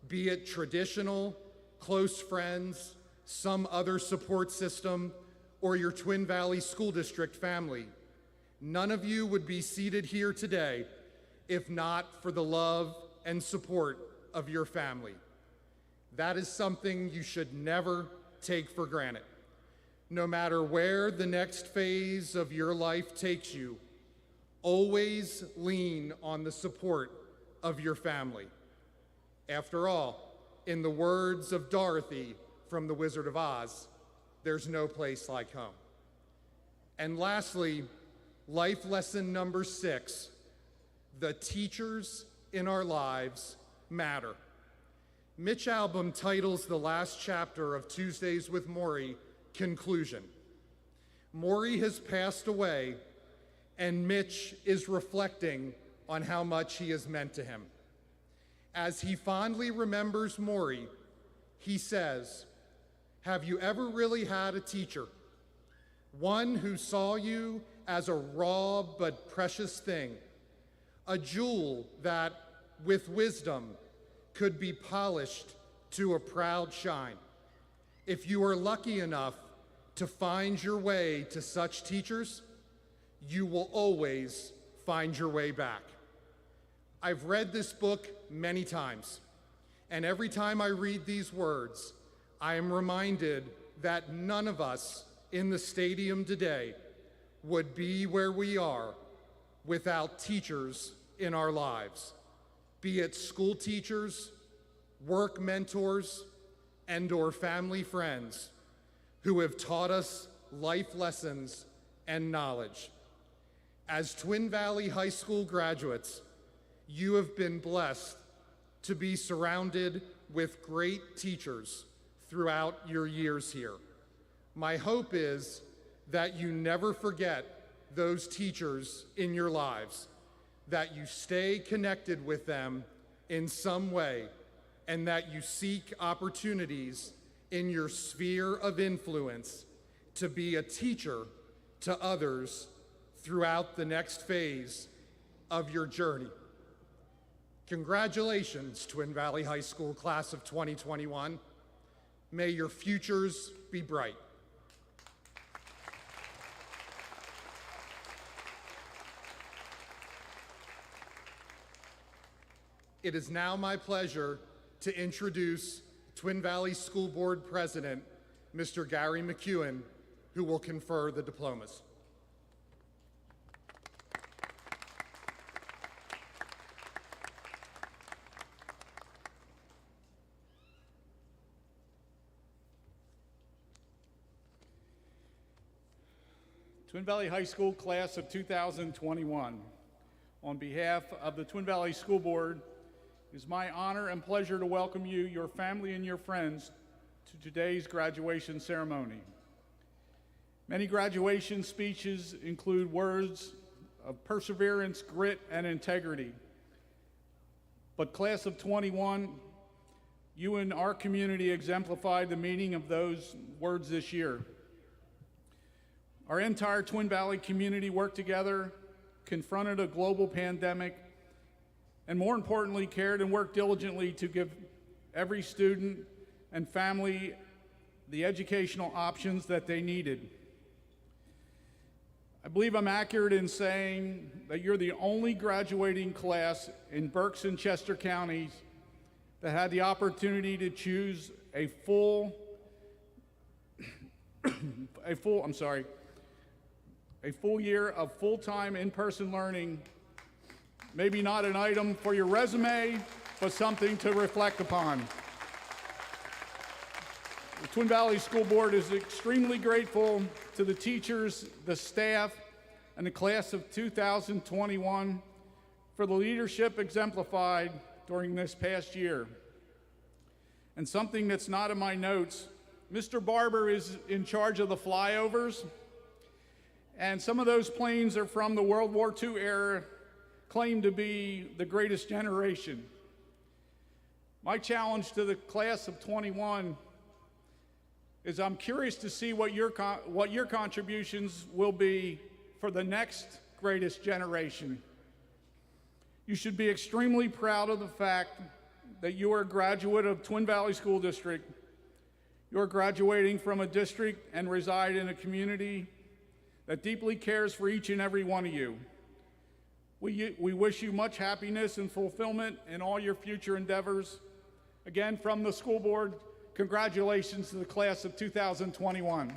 S10: be it traditional, close friends, some other support system, or your Twin Valley School District family, none of you would be seated here today if not for the love and support of your family. That is something you should never take for granted. No matter where the next phase of your life takes you, always lean on the support of your family. After all, in the words of Dorothy from The Wizard of Oz, there's no place like home. And lastly, life lesson number 6, the teachers in our lives matter. Mitch Albom titles the last chapter of Tuesdays with Maury, Conclusion. Maury has passed away, and Mitch is reflecting on how much he has meant to him. As he fondly remembers Maury, he says, "Have you ever really had a teacher? One who saw you as a raw but precious thing, a jewel that, with wisdom, could be polished to a proud shine. If you are lucky enough to find your way to such teachers, you will always find your way back." I've read this book many times, and every time I read these words, I am reminded that none of us in the stadium today would be where we are without teachers in our lives, be it school teachers, work mentors, and/or family friends who have taught us life lessons and knowledge. As Twin Valley High School graduates, you have been blessed to be surrounded with great teachers throughout your years here. My hope is that you never forget those teachers in your lives, that you stay connected with them in some way, and that you seek opportunities in your sphere of influence to be a teacher to others throughout the next phase of your journey. Congratulations, Twin Valley High School class of 2021. May your futures be bright. It is now my pleasure to introduce Twin Valley School Board President, Mr. Gary McEwen, who will confer the diplomas.
S11: Twin Valley High School class of 2021. On behalf of the Twin Valley School Board, it is my honor and pleasure to welcome you, your family, and your friends to today's graduation ceremony. Many graduation speeches include words of perseverance, grit, and integrity. But class of 21, you and our community exemplified the meaning of those words this year. Our entire Twin Valley community worked together, confronted a global pandemic, and more importantly, cared and worked diligently to give every student and family the educational options that they needed. I believe I'm accurate in saying that you're the only graduating class in Berks and Chester counties that had the opportunity to choose a full year of full-time in-person learning. Maybe not an item for your resume, but something to reflect upon. The Twin Valley School Board is extremely grateful to the teachers, the staff, and the class of 2021 for the leadership exemplified during this past year. And something that's not in my notes, Mr. Barber is in charge of the flyovers, and some of those planes are from the World War II era, claimed to be the greatest generation. My challenge to the class of 21 is I'm curious to see what your contributions will be for the next greatest generation. You should be extremely proud of the fact that you are a graduate of Twin Valley School District. You're graduating from a district and reside in a community that deeply cares for each and every one of you. We wish you much happiness and fulfillment in all your future endeavors. Again, from the school board, congratulations to the class of 2021.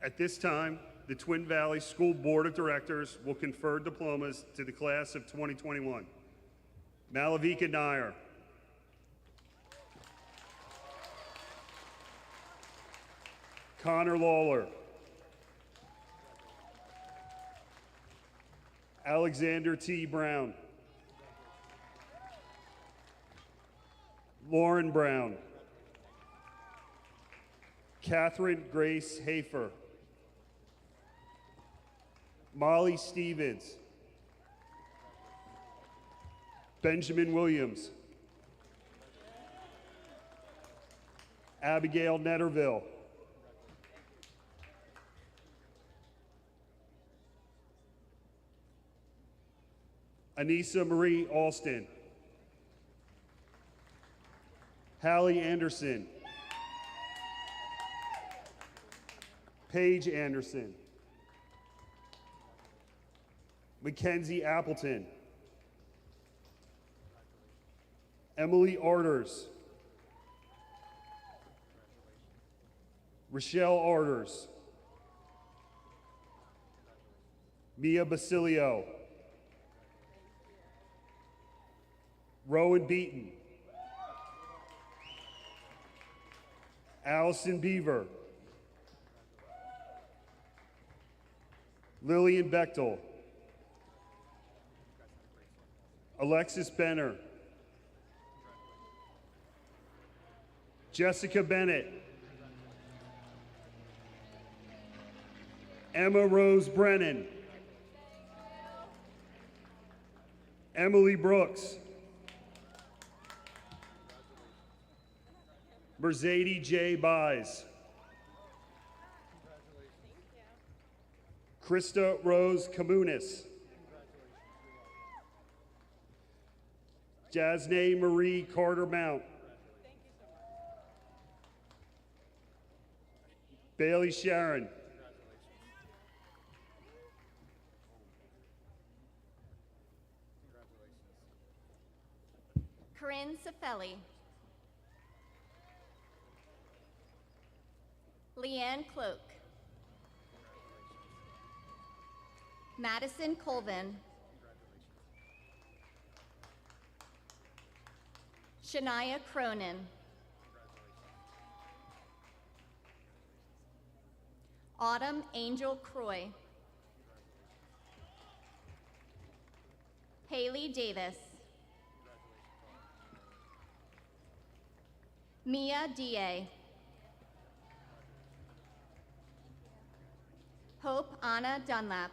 S4: At this time, the Twin Valley School Board of Directors will confer diplomas to the class of 2021. Malavika Nair. Connor Lawler. Alexander T. Brown. Lauren Brown. Catherine Grace Hafer. Molly Stevens. Benjamin Williams. Abigail Netterville. Anissa Marie Alston. Hallie Anderson. Paige Anderson. Mackenzie Appleton. Emily Arders. Rochelle Arders. Mia Basilio. Rowan Beaton. Allison Beaver. Lillian Bechtel. Alexis Benner. Jessica Bennett. Emma Rose Brennan. Emily Brooks. Mercedes J. Buys. Krista Rose Kamunis. Jasnae Marie Carter Mount. Bailey Sharon.
S12: Corinne Sefeli. Leanne Cloak. Madison Colvin. Shania Cronin. Autumn Angel Croy. Haley Davis. Mia D.A. Hope Anna Dunlap.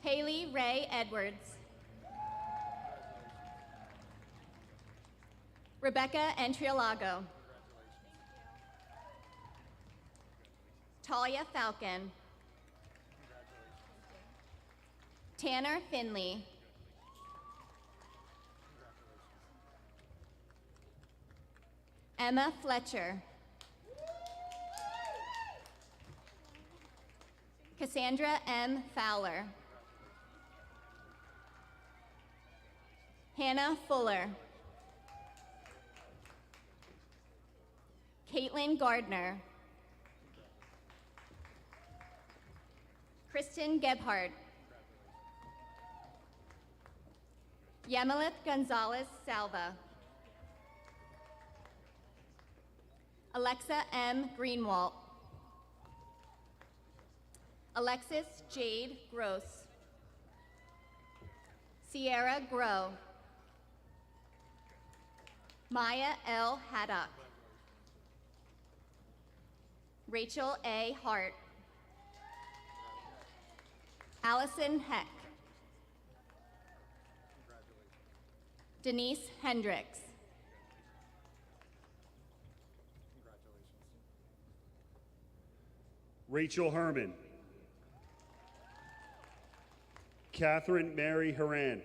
S12: Haley Ray Edwards. Rebecca Entrialago. Talia Falcon. Tanner Finley. Emma Fletcher. Cassandra M. Fowler. Hannah Fuller. Caitlin Gardner. Kristen Gebhardt. Yemelith Gonzalez Salva. Alexa M. Greenwalt. Alexis Jade Gross. Sierra Grow. Maya L. Haddock. Rachel A. Hart. Allison Heck. Denise Hendricks.
S13: Rachel Herman. Catherine Mary Haran.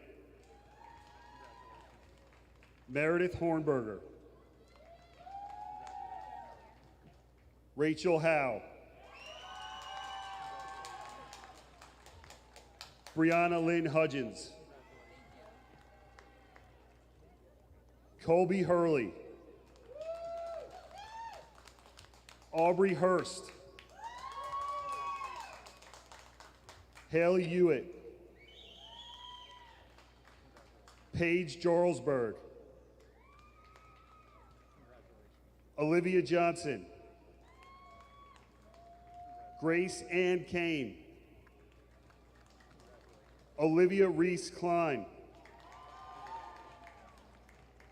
S13: Meredith Hornberger. Rachel Howe. Brianna Lynn Hudgens. Colby Hurley. Aubrey Hurst. Haley Hewitt. Paige Jorlsberg. Olivia Johnson. Grace Ann Kane. Olivia Reese Klein.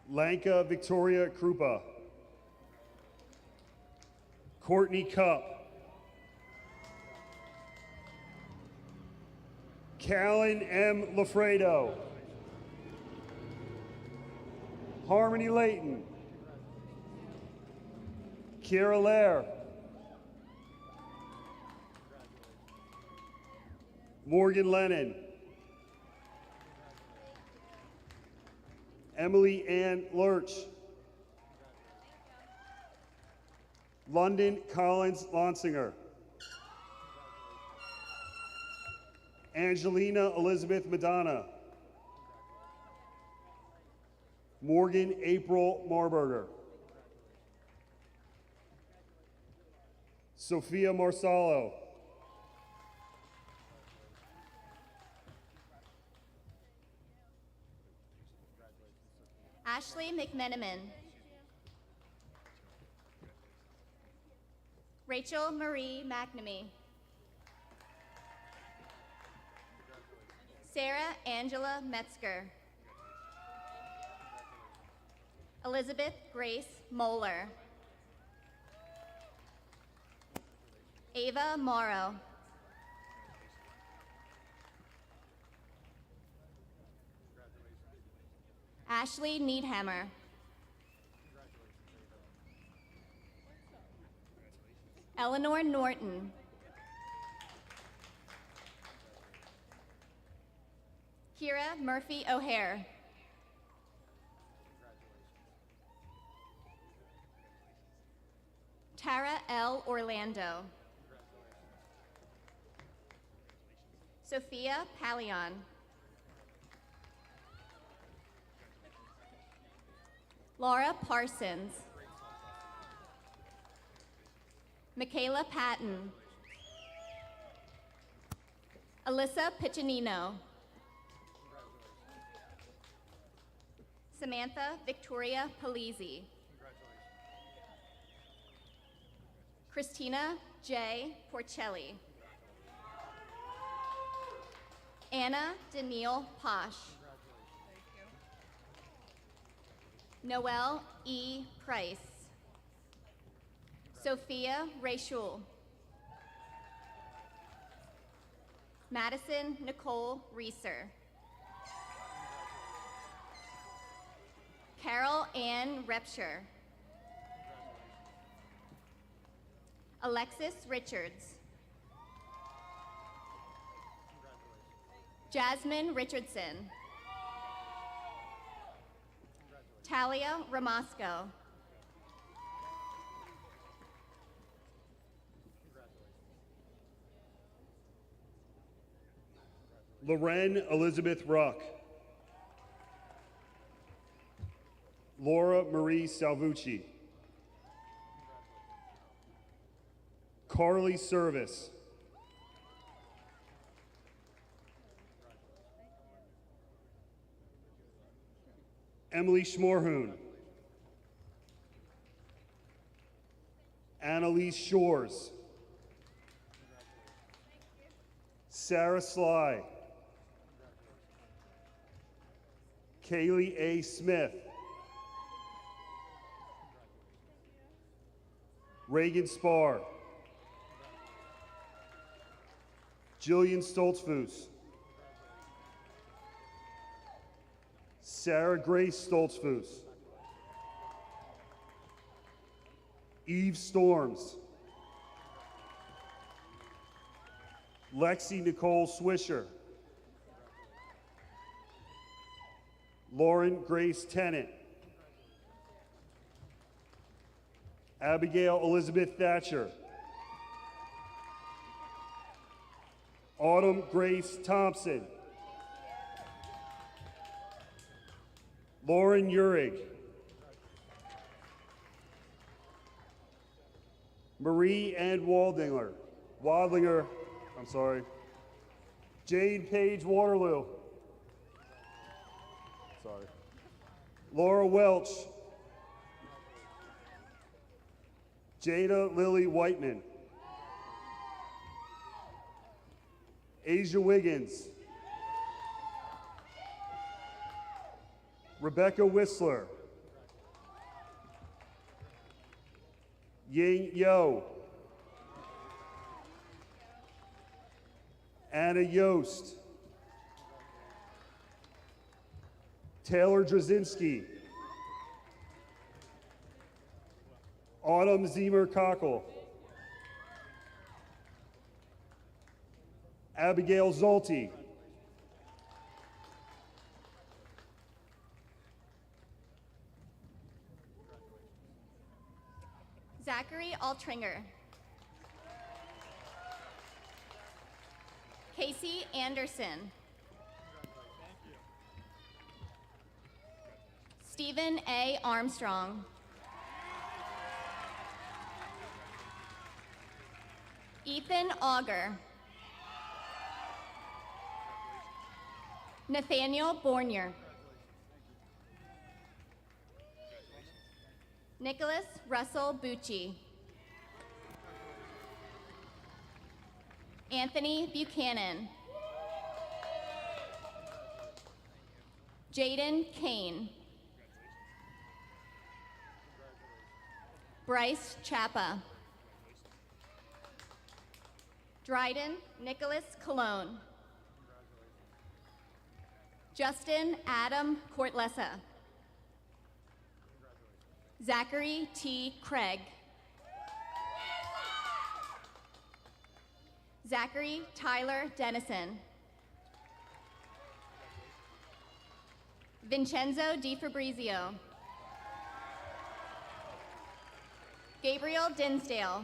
S13: Lanka Victoria Krupa. Courtney Cupp. Callan M. Lafredo. Harmony Layton. Kira Lair. Morgan Lennon. Emily Ann Lurch. London Collins Lonsinger. Angelina Elizabeth Madonna. Morgan April Marburger. Sophia Marsalo.
S12: Ashley McMenamin. Rachel Marie McNamee. Sarah Angela Metzger. Elizabeth Grace Moeller. Ava Morrow. Ashley Needhammer. Eleanor Norton. Kira Murphy O'Hare. Tara L. Orlando. Sophia Pallion. Laura Parsons. Michaela Patton. Alyssa Piccinino. Samantha Victoria Polizzi. Christina J. Porcelli. Anna Danielle Posh. Noelle E. Price. Sophia Rachul. Madison Nicole Reeser. Carol Ann Repsher. Alexis Richards. Jasmine Richardson. Talia Ramasco.
S13: Loren Elizabeth Ruck. Laura Marie Salvucci. Carly Service. Emily Schmorhoon. Annalise Shores. Sarah Sly. Kaylee A. Smith. Reagan Spar. Jillian Stoltzfus. Sarah Grace Stoltzfus. Eve Storms. Lexi Nicole Swisher. Lauren Grace Tennant. Abigail Elizabeth Thatcher. Autumn Grace Thompson. Lauren Urig. Marie Ann Wadlinger, I'm sorry. Jade Page Waterloo. Sorry. Laura Welch. Jada Lily Whiteman. Asia Wiggins. Rebecca Whistler. Ying Yo. Anna Yost. Taylor Drzezinski. Autumn Zemer Cockle. Abigail Zolti.
S12: Zachary Altringer. Casey Anderson. Stephen A. Armstrong. Ethan Auger. Nathaniel Bornier. Nicholas Russell Bucci. Anthony Buchanan. Jaden Kane. Bryce Chappa. Dryden Nicholas Cologne. Justin Adam Cortlessa. Zachary T. Craig. Zachary Tyler Dennison. Vincenzo Di Fabrizio. Gabriel Dinsdale.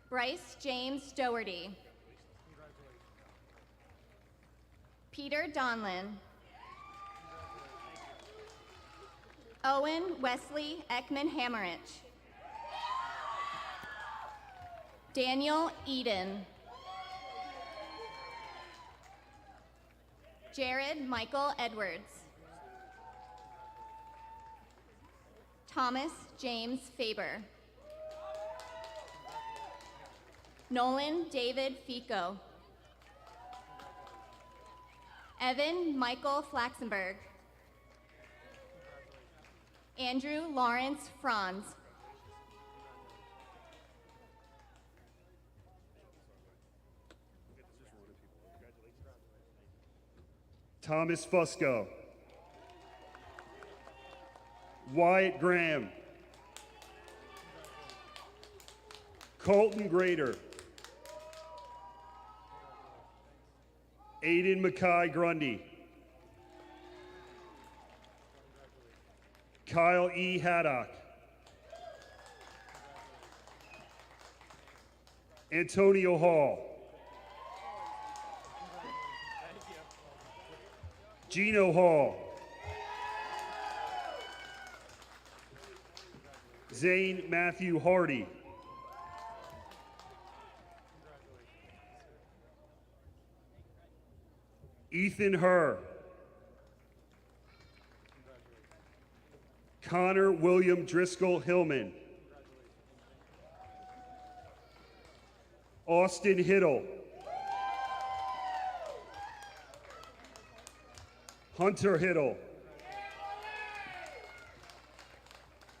S12: Bryce James Doherty. Peter Donlin. Owen Wesley Ekman Hammerich. Daniel Eden. Jared Michael Edwards. Thomas James Faber. Nolan David Fico. Evan Michael Flaxenberg. Andrew Lawrence Franz.
S13: Thomas Fusco. Wyatt Graham. Colton Grader. Aiden Mackay Grundy. Kyle E. Haddock. Antonio Hall. Gino Hall. Zane Matthew Hardy. Ethan Herr. Connor William Driscoll Hillman. Austin Hiddle. Hunter Hiddle.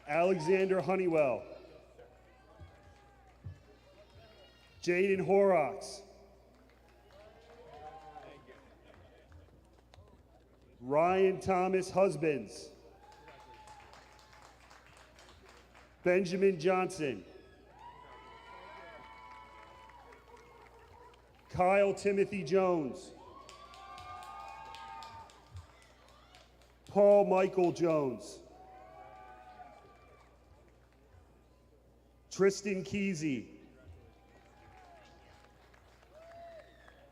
S13: Alexander Honeywell. Jaden Horrocks. Ryan Thomas Husbands. Benjamin Johnson. Kyle Timothy Jones. Paul Michael Jones. Tristan Kesey.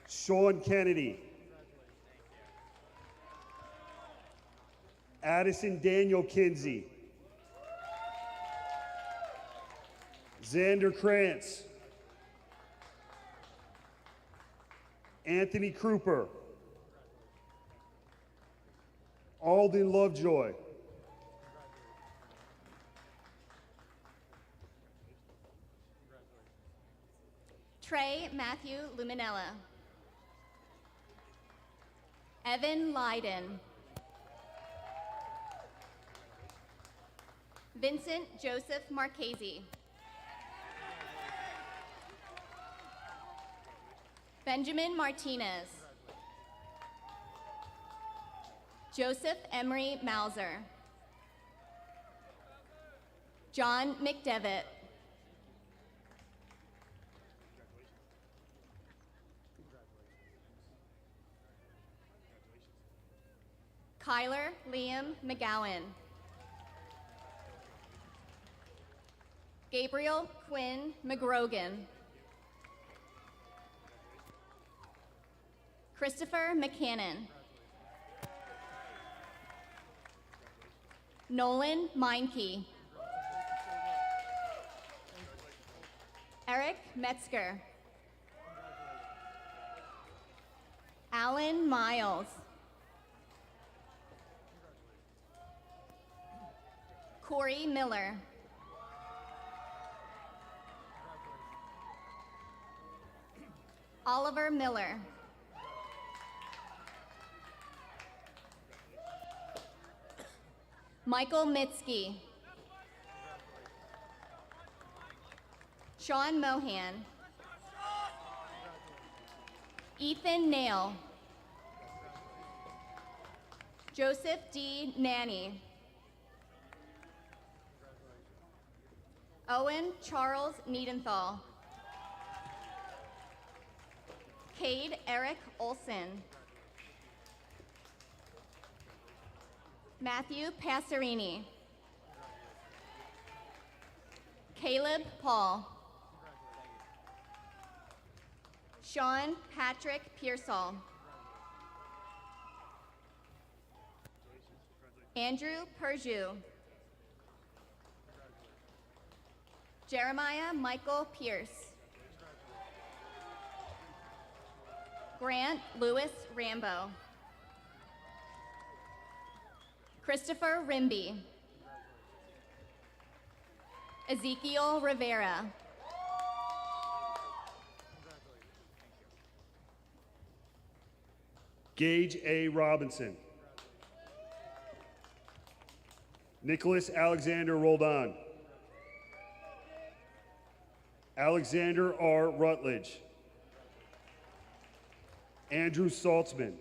S13: Sean Kennedy. Addison Daniel Kinsey. Xander Krantz. Anthony Kruper. Alden Lovejoy.
S12: Trey Matthew Luminella. Evan Lyden. Vincent Joseph Marchese. Benjamin Martinez. Joseph Emery Mauser. John McDevitt. Kyler Liam McGowan. Gabriel Quinn McGrogan. Christopher McCannon. Nolan Meinke. Eric Metzger. Alan Miles. Corey Miller. Oliver Miller. Michael Mitski. Sean Mohan. Ethan Nail. Joseph D. Nanny. Owen Charles Niedenthal. Cade Eric Olson. Matthew Passerini. Caleb Paul. Sean Patrick Pearsall. Andrew Perjou. Jeremiah Michael Pierce. Grant Lewis Rambo. Christopher Rimby. Ezekiel Rivera.
S13: Gage A. Robinson. Nicholas Alexander Roldan. Alexander R. Rutledge. Andrew Saltzman.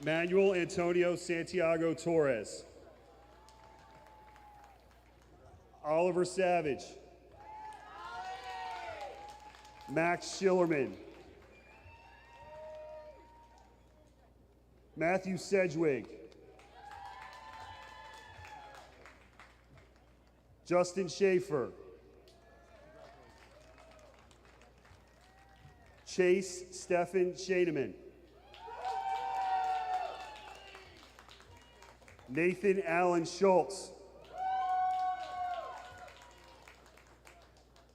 S13: Manuel Antonio Santiago Torres. Oliver Savage. Max Schillerman. Matthew Sedgwick. Justin Schaefer. Chase Stephen Shademan. Nathan Allen Schultz.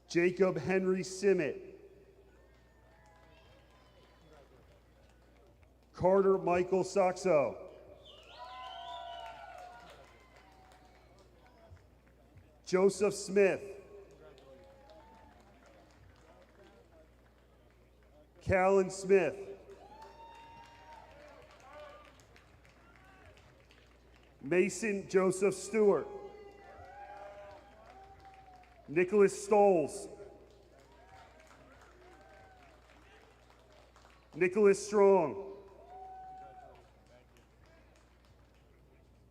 S13: Jacob Henry Simmet. Carter Michael Saxo. Joseph Smith. Callan Smith. Mason Joseph Stewart. Nicholas Stoles. Nicholas Strong.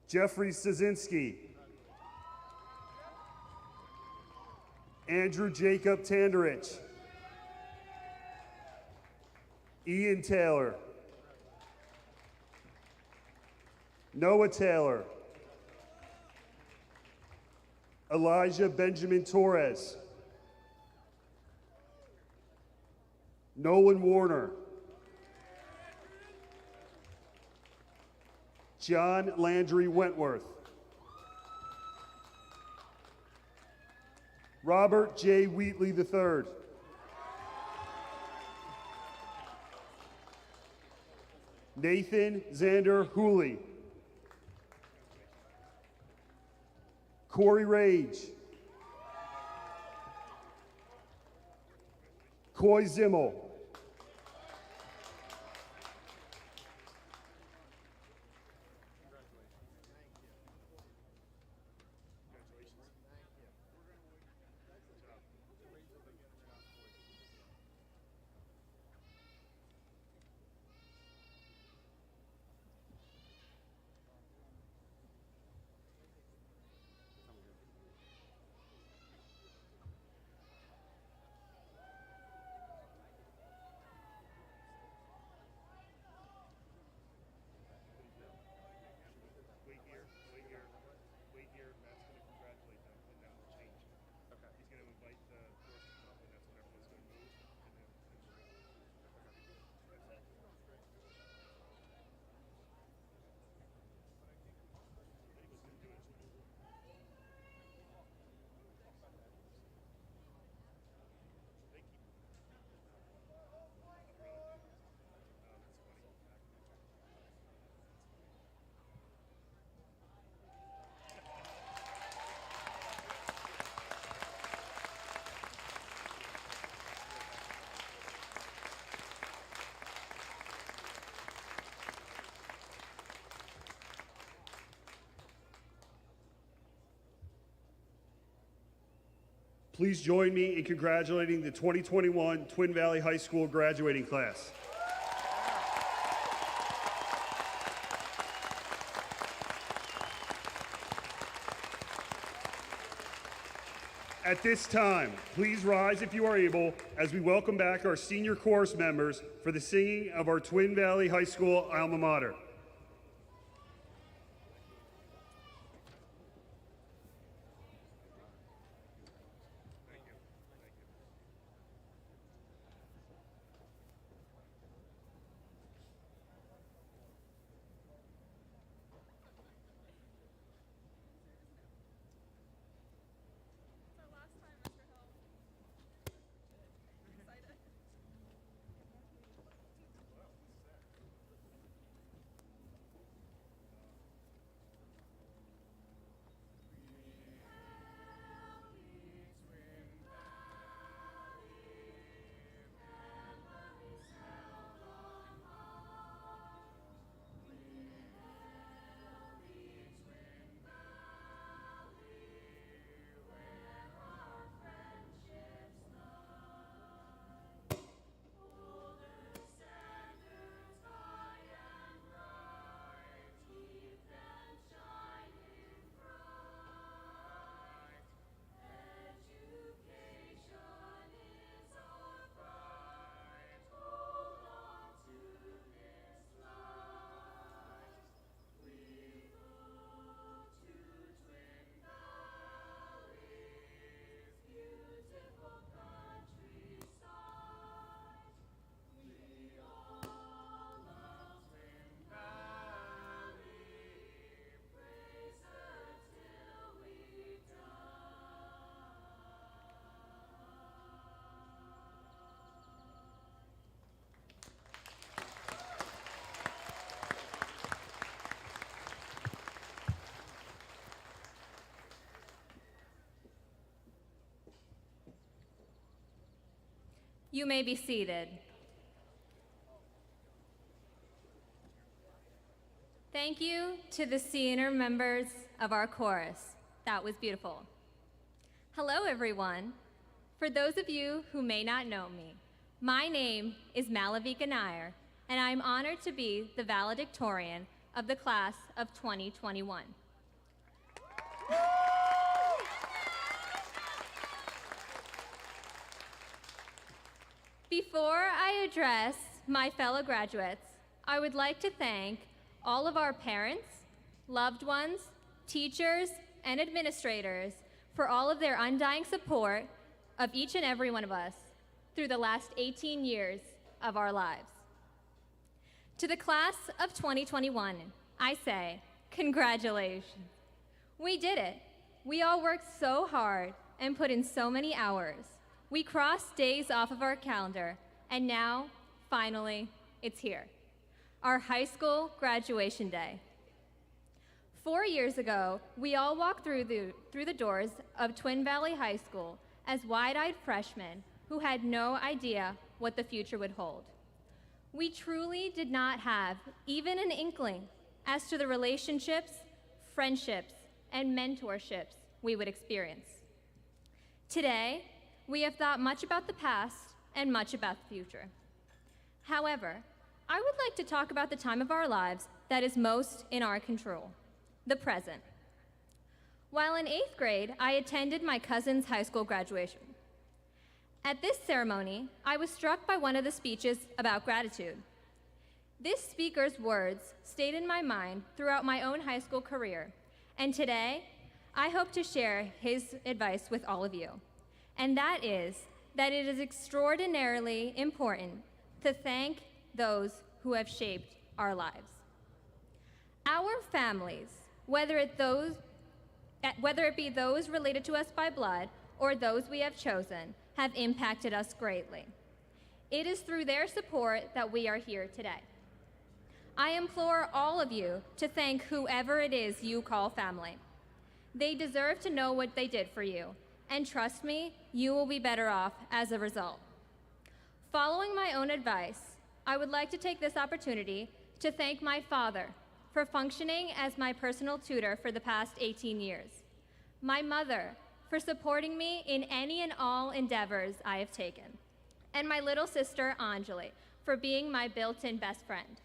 S13: Jeffrey Szynski. Andrew Jacob Tanderich. Ian Taylor. Noah Taylor. Elijah Benjamin Torres. Nolan Warner. John Landry Wentworth. Robert J. Wheatley III. Nathan Xander Hooley. Corey Rage. Coy Zimmel. Please join me in congratulating the 2021 Twin Valley High School graduating class. At this time, please rise if you are able as we welcome back our senior chorus members for the singing of our Twin Valley High School alma mater.
S14: You may be seated. Thank you to the senior members of our chorus. That was beautiful. Hello, everyone. For those of you who may not know me, my name is Malavika Nair, and I'm honored to be the valedictorian of the class of 2021. Before I address my fellow graduates, I would like to thank all of our parents, loved ones, teachers, and administrators for all of their undying support of each and every one of us through the last 18 years of our lives. To the class of 2021, I say, congratulations. We did it. We all worked so hard and put in so many hours. We crossed days off of our calendar, and now, finally, it's here. Our high school graduation day. 4 years ago, we all walked through the doors of Twin Valley High School as wide-eyed freshmen who had no idea what the future would hold. We truly did not have even an inkling as to the relationships, friendships, and mentorships we would experience. Today, we have thought much about the past and much about the future. However, I would like to talk about the time of our lives that is most in our control, the present. While in 8th grade, I attended my cousin's high school graduation. At this ceremony, I was struck by one of the speeches about gratitude. This speaker's words stayed in my mind throughout my own high school career, and today, I hope to share his advice with all of you. And that is that it is extraordinarily important to thank those who have shaped our lives. Our families, whether it be those related to us by blood or those we have chosen, have impacted us greatly. It is through their support that we are here today. I implore all of you to thank whoever it is you call family. They deserve to know what they did for you, and trust me, you will be better off as a result. Following my own advice, I would like to take this opportunity to thank my father for functioning as my personal tutor for the past 18 years, my mother for supporting me in any and all endeavors I have taken, and my little sister, Anjali, for being my built-in best friend.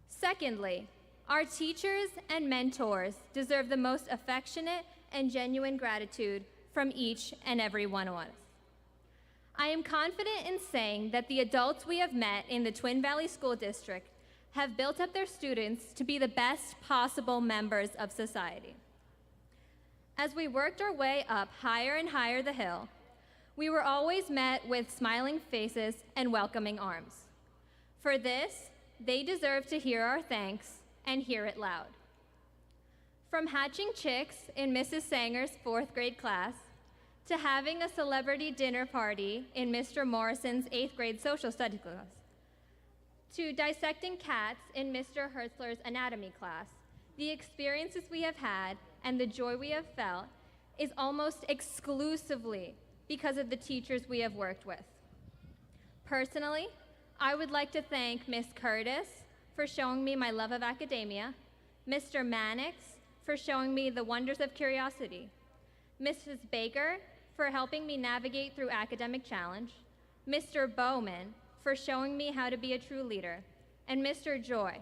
S14: Secondly, our teachers and mentors deserve the most affectionate and genuine gratitude from each and every one of us. I am confident in saying that the adults we have met in the Twin Valley School District have built up their students to be the best possible members of society. As we worked our way up higher and higher the hill, we were always met with smiling faces and welcoming arms. For this, they deserve to hear our thanks and hear it loud. From hatching chicks in Mrs. Sanger's 4th grade class, to having a celebrity dinner party in Mr. Morrison's 8th grade social studies class, to dissecting cats in Mr. Hertzler's anatomy class, the experiences we have had and the joy we have felt is almost exclusively because of the teachers we have worked with. Personally, I would like to thank Miss Curtis for showing me my love of academia, Mr. Mannix for showing me the wonders of curiosity, Mrs. Baker for helping me navigate through academic challenge, Mr. Bowman for showing me how to be a true leader, and Mr. Joy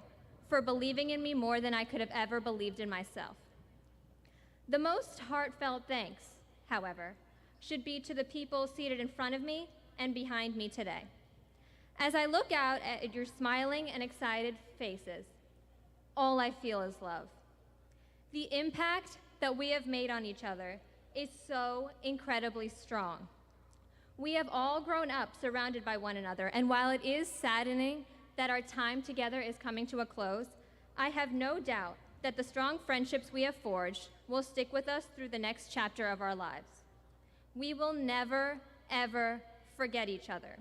S14: for believing in me more than I could have ever believed in myself. The most heartfelt thanks, however, should be to the people seated in front of me and behind me today. As I look out at your smiling and excited faces, all I feel is love. The impact that we have made on each other is so incredibly strong. We have all grown up surrounded by one another, and while it is saddening that our time together is coming to a close, I have no doubt that the strong friendships we have forged will stick with us through the next chapter of our lives. We will never, ever forget each other,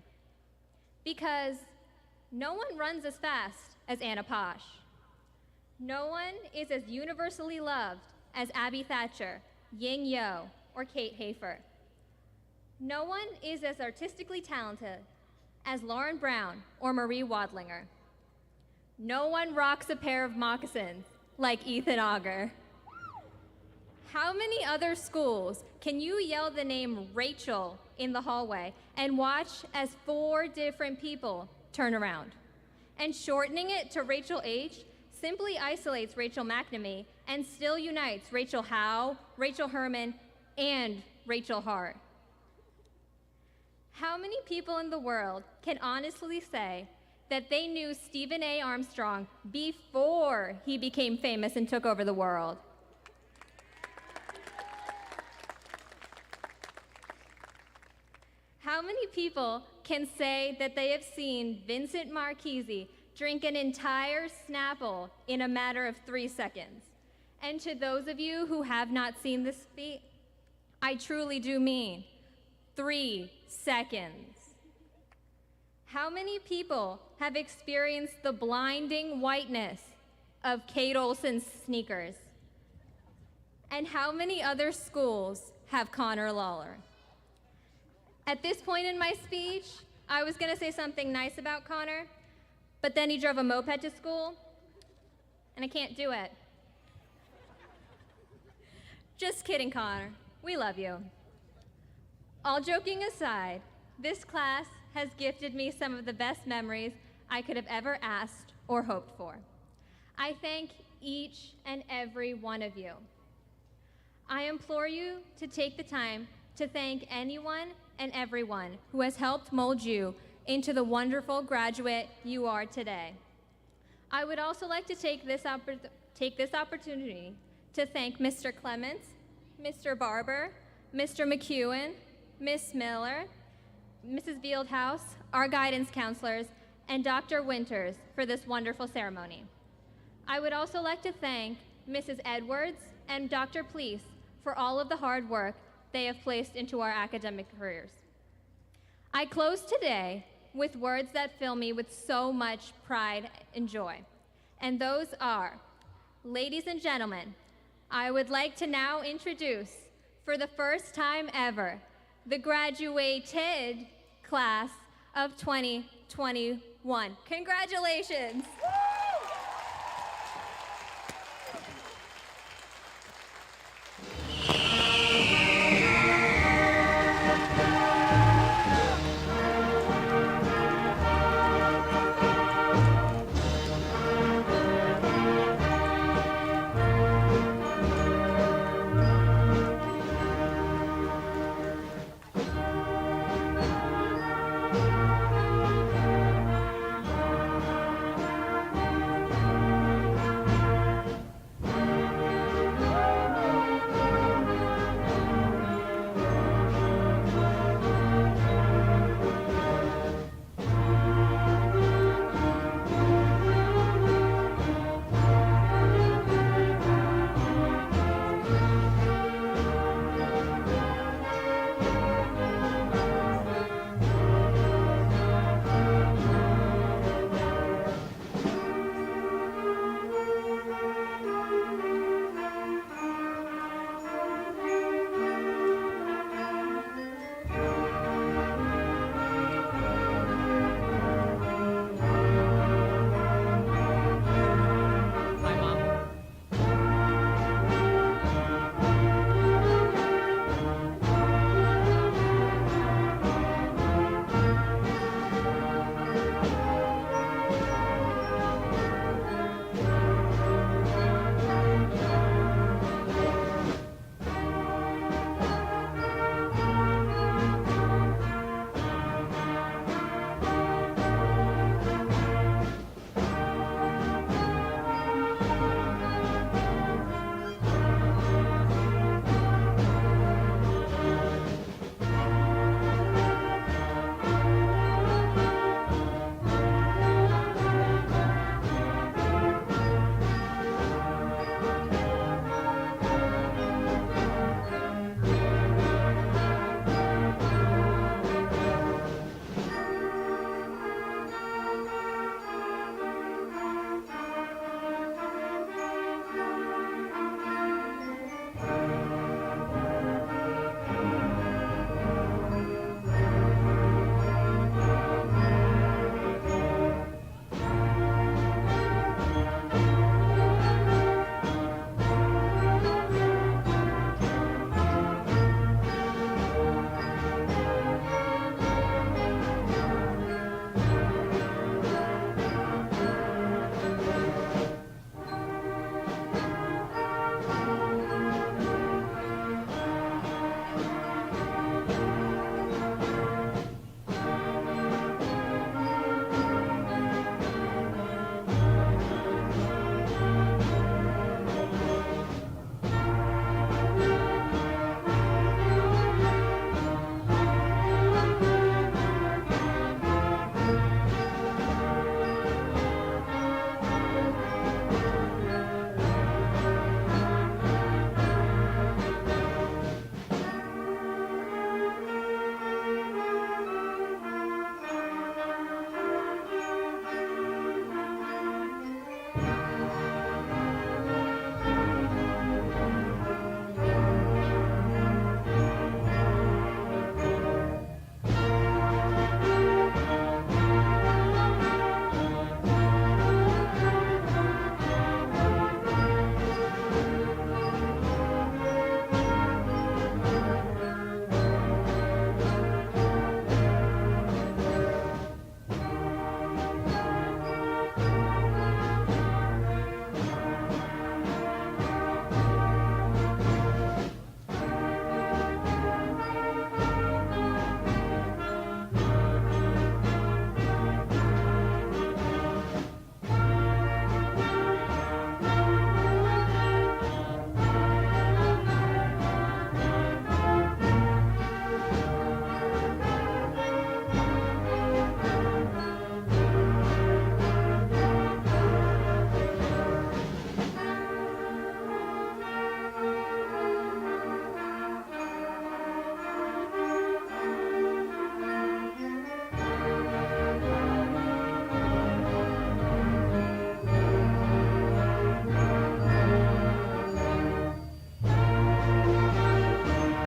S14: because no one runs as fast as Anna Posh. No one is as universally loved as Abby Thatcher, Ying Yo, or Kate Hafer. No one is as artistically talented as Lauren Brown or Marie Wadlinger. No one rocks a pair of moccasins like Ethan Auger. How many other schools can you yell the name Rachel in the hallway and watch as 4 different people turn around? And shortening it to Rachel H simply isolates Rachel McNamee and still unites Rachel Howe, Rachel Herman, and Rachel Hart. How many people in the world can honestly say that they knew Stephen A. Armstrong before he became famous and took over the world? How many people can say that they have seen Vincent Marchese drink an entire Snapple in a matter of 3 seconds? And to those of you who have not seen this feat, I truly do mean 3 seconds. How many people have experienced the blinding whiteness of Kate Olsen's sneakers? And how many other schools have Connor Lawler? At this point in my speech, I was gonna say something nice about Connor, but then he drove a moped to school, and I can't do it. Just kidding, Connor. We love you. All joking aside, this class has gifted me some of the best memories I could have ever asked or hoped for. I thank each and every one of you. I implore you to take the time to thank anyone and everyone who has helped mold you into the wonderful graduate you are today. I would also like to take this opportunity to thank Mr. Clements, Mr. Barber, Mr. McEwen, Miss Miller, Mrs. Fieldhouse, our guidance counselors, and Dr. Winters for this wonderful ceremony. I would also like to thank Mrs. Edwards and Dr. Please for all of the hard work they have placed into our academic careers. I close today with words that fill me with so much pride and joy, and those are, ladies and gentlemen, I would like to now introduce, for the first time ever, the graduated class of 2021. Congratulations!